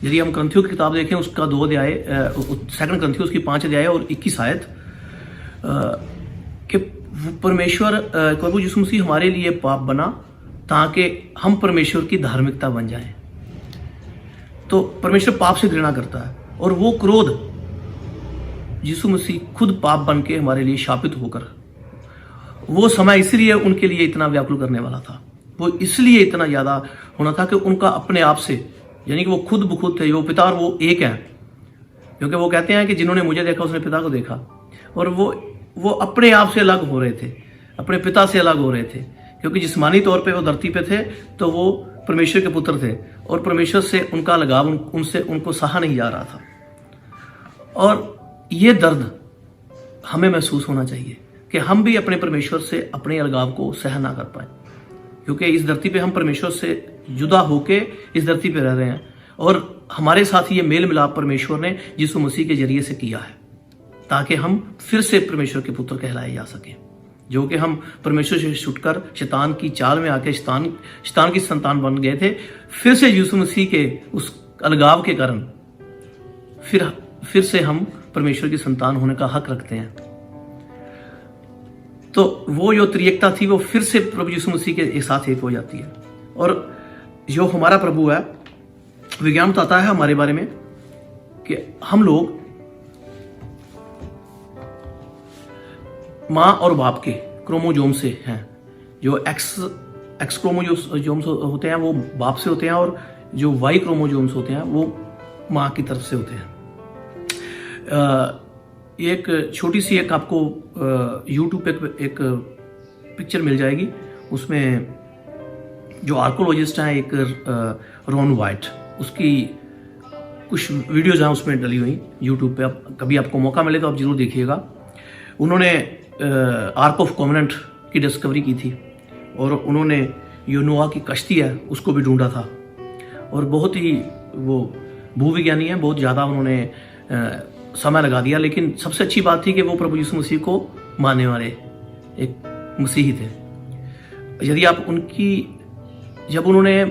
यदि हम ग्रंथियों की किताब देखें उसका 2 अध्याय 2 ग्रंथियों उसकी 5 अध्याय और 21 आयत, कि परमेश्वर प्रभु यीशु मसीह हमारे लिए पाप बना ताकि हम परमेश्वर की धार्मिकता बन जाएं। तो परमेश्वर पाप से घृणा करता है, और वो क्रोध यीशु मसीह खुद पाप बन के हमारे लिए शापित होकर, वो समय इसलिए उनके लिए इतना व्याकुल करने वाला था, वो इसलिए इतना ज्यादा होना था कि उनका अपने आप से, यानी कि वो खुद बखुद थे, वो पिता और वो एक हैं। क्योंकि वो कहते हैं कि जिन्होंने मुझे देखा उसने पिता को देखा, और वो अपने आप से अलग हो रहे थे, अपने पिता से अलग हो रहे थे, क्योंकि जिस्मानी तौर पे वो धरती पे थे तो वो परमेश्वर के पुत्र थे, और परमेश्वर से उनका लगाव उनसे उनको सहा नहीं जा रहा था। और ये दर्द हमें महसूस होना चाहिए कि हम भी अपने परमेश्वर से अपने अलगाव को सह ना कर पाए, क्योंकि इस धरती पे हम परमेश्वर से जुदा होके इस धरती पे रह रहे हैं, और हमारे साथ ये मेल मिलाप परमेश्वर ने यीशु मसीह के जरिए से किया है, ताकि हम फिर से परमेश्वर के पुत्र कहलाए जा सकें, जो कि हम परमेश्वर से छुटकर शैतान की चाल में आके शैतान की संतान बन गए थे। फिर से यीशु मसीह के उस अलगाव के कारण फिर से हम परमेश्वर की संतान होने का हक रखते हैं। तो वो जो त्रिएकता थी वो फिर से प्रभु यीशु मसीह के साथ एक हो जाती है। और जो हमारा प्रभु है, विज्ञान बताता है हमारे बारे में कि हम लोग माँ और बाप के क्रोमोजोम से हैं। जो एक्स क्रोमोजोम्स होते हैं वो बाप से होते हैं, और जो वाई क्रोमोजोम्स होते हैं वो माँ की तरफ से होते हैं। एक छोटी सी एक आपको यूट्यूब पे एक पिक्चर मिल जाएगी, उसमें जो आर्कोलॉजिस्ट हैं एक रॉन वाइट, उसकी कुछ वीडियोज़ हैं उसमें डली हुई यूट्यूब पे, आप कभी आपको मौका मिले तो आप ज़रूर देखिएगा। उन्होंने आर्क ऑफ कॉवेनेंट की डिस्कवरी की थी और उन्होंने जो नोआ की कश्ती है उसको भी ढूंढा था, और बहुत ही वो भूविज्ञानी है, बहुत ज़्यादा उन्होंने समय लगा दिया, लेकिन सबसे अच्छी बात थी कि वो प्रभु यीशु मसीह को मानने वाले एक मसीही थे। यदि आप उनकी, जब उन्होंने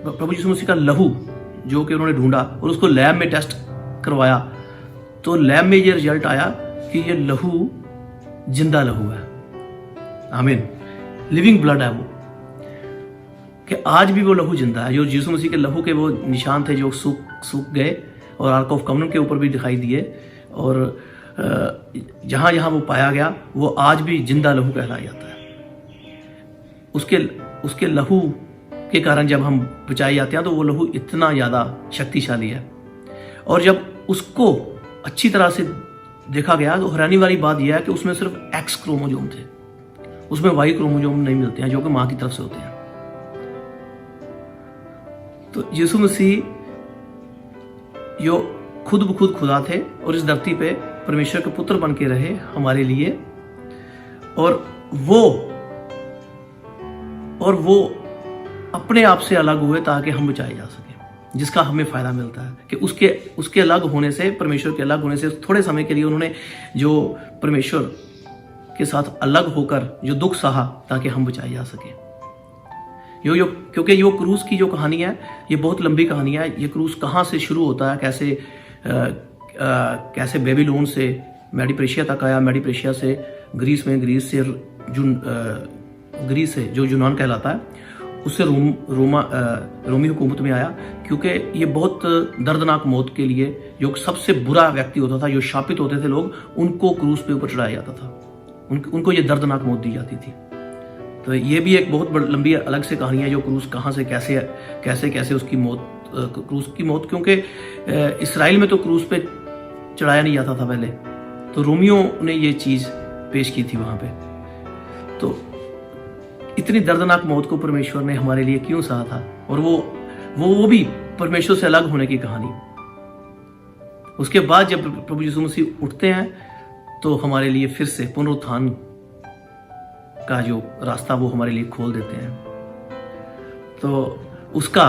प्रभु यीशु मसीह का लहू जो कि उन्होंने ढूंढा और उसको लैब में टेस्ट करवाया, तो लैब में ये रिजल्ट आया कि ये लहू जिंदा लहू है। आमीन, लिविंग ब्लड है वो, कि आज भी वो लहू जिंदा है। जो यीशु मसीह के लहू के वो निशान थे जो सूख गए और आर्क ऑफ कॉवेनेंट के ऊपर भी दिखाई दिए, और जहाँ जहाँ वो पाया गया वो आज भी जिंदा लहू कहलाया जाता है। उसके लहू के कारण जब हम बचाए जाते हैं तो वो लहू इतना ज़्यादा शक्तिशाली है। और जब उसको अच्छी तरह से देखा गया तो हैरानी वाली बात यह है कि उसमें सिर्फ एक्स क्रोमोजोम थे, उसमें वाई क्रोमोजोम नहीं मिलते हैं जो कि माँ की तरफ से होते हैं। तो यीशु मसीह जो खुद ब खुद खुदा थे और इस धरती पे परमेश्वर के पुत्र बन के रहे हमारे लिए, और वो अपने आप से अलग हुए ताकि हम बचाए जा सके, जिसका हमें फ़ायदा मिलता है कि उसके अलग होने से, परमेश्वर के अलग होने से थोड़े समय के लिए उन्होंने जो परमेश्वर के साथ अलग होकर जो दुख सहा ताकि हम बचाए जा सके। क्योंकि ये क्रूस की जो कहानी है ये बहुत लंबी कहानी है। ये क्रूस कहाँ से शुरू होता है, कैसे बेबीलोन से मेडिप्रेशिया तक आया, मेडिप्रेशिया से ग्रीस से जो यूनान कहलाता है, उससे रोमी हुकूमत में आया। क्योंकि ये बहुत दर्दनाक मौत के लिए जो सबसे बुरा व्यक्ति होता था, जो शापित होते थे लोग, उनको क्रूस पे ऊपर चढ़ाया जाता था, उनको ये दर्दनाक मौत दी जाती थी। तो ये भी एक बहुत लंबी अलग से कहानी है, जो क्रूस कहाँ से कैसे उसकी मौत, क्रूस की मौत, क्योंकि इसराइल में तो क्रूस पे चढ़ाया नहीं जाता था पहले, तो रोमियों ने ये चीज़ पेश की थी वहाँ पे। तो इतनी दर्दनाक मौत को परमेश्वर ने हमारे लिए क्यों सहा था, और वो भी परमेश्वर से अलग होने की कहानी। उसके बाद जब प्रभु यीशु मसीह उठते हैं तो हमारे लिए फिर से पुनरुत्थान का जो रास्ता वो हमारे लिए खोल देते हैं। तो उसका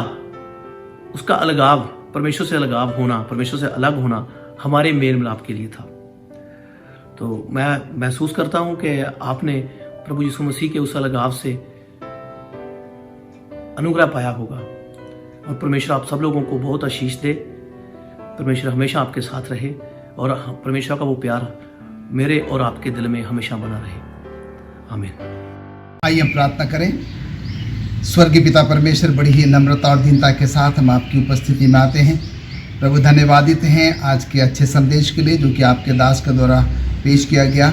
अलगाव, परमेश्वर से अलगाव होना, परमेश्वर से अलग होना हमारे मेल मिलाप के लिए था। तो मैं महसूस करता हूं कि आपने प्रभु यीशु मसीह के उस अलगाव से अनुग्रह पाया होगा, और परमेश्वर आप सब लोगों को बहुत आशीष दे। परमेश्वर हमेशा आपके साथ रहे, और परमेश्वर का वो प्यार मेरे और आपके दिल में हमेशा बना रहे। आमीन। आइए हम प्रार्थना करें। स्वर्गीय पिता परमेश्वर, बड़ी ही नम्रता और दीनता के साथ हम आपकी उपस्थिति में आते हैं। प्रभु धन्यवादित हैं आज के अच्छे संदेश के लिए जो कि आपके दास के द्वारा पेश किया गया।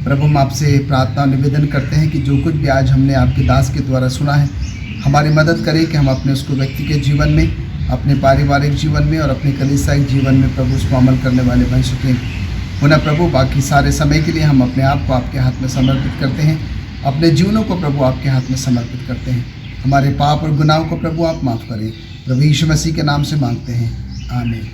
प्रभु हम आपसे प्रार्थना और निवेदन करते हैं कि जो कुछ भी आज हमने आपके दास के द्वारा सुना है, हमारी मदद करें कि हम अपने उसको व्यक्ति के जीवन में, अपने पारिवारिक जीवन में और अपने कलीसियाई जीवन में प्रभु उसको अमल करने वाले बन सकें। पुनः प्रभु बाकी सारे समय के लिए हम अपने आप को आपके हाथ में समर्पित करते हैं, अपने जीवनों को प्रभु आपके हाथ में समर्पित करते हैं। हमारे पाप और गुनाहों को प्रभु आप माफ़ करें। प्रभु यीशु मसीह के नाम से मांगते हैं, आमीन।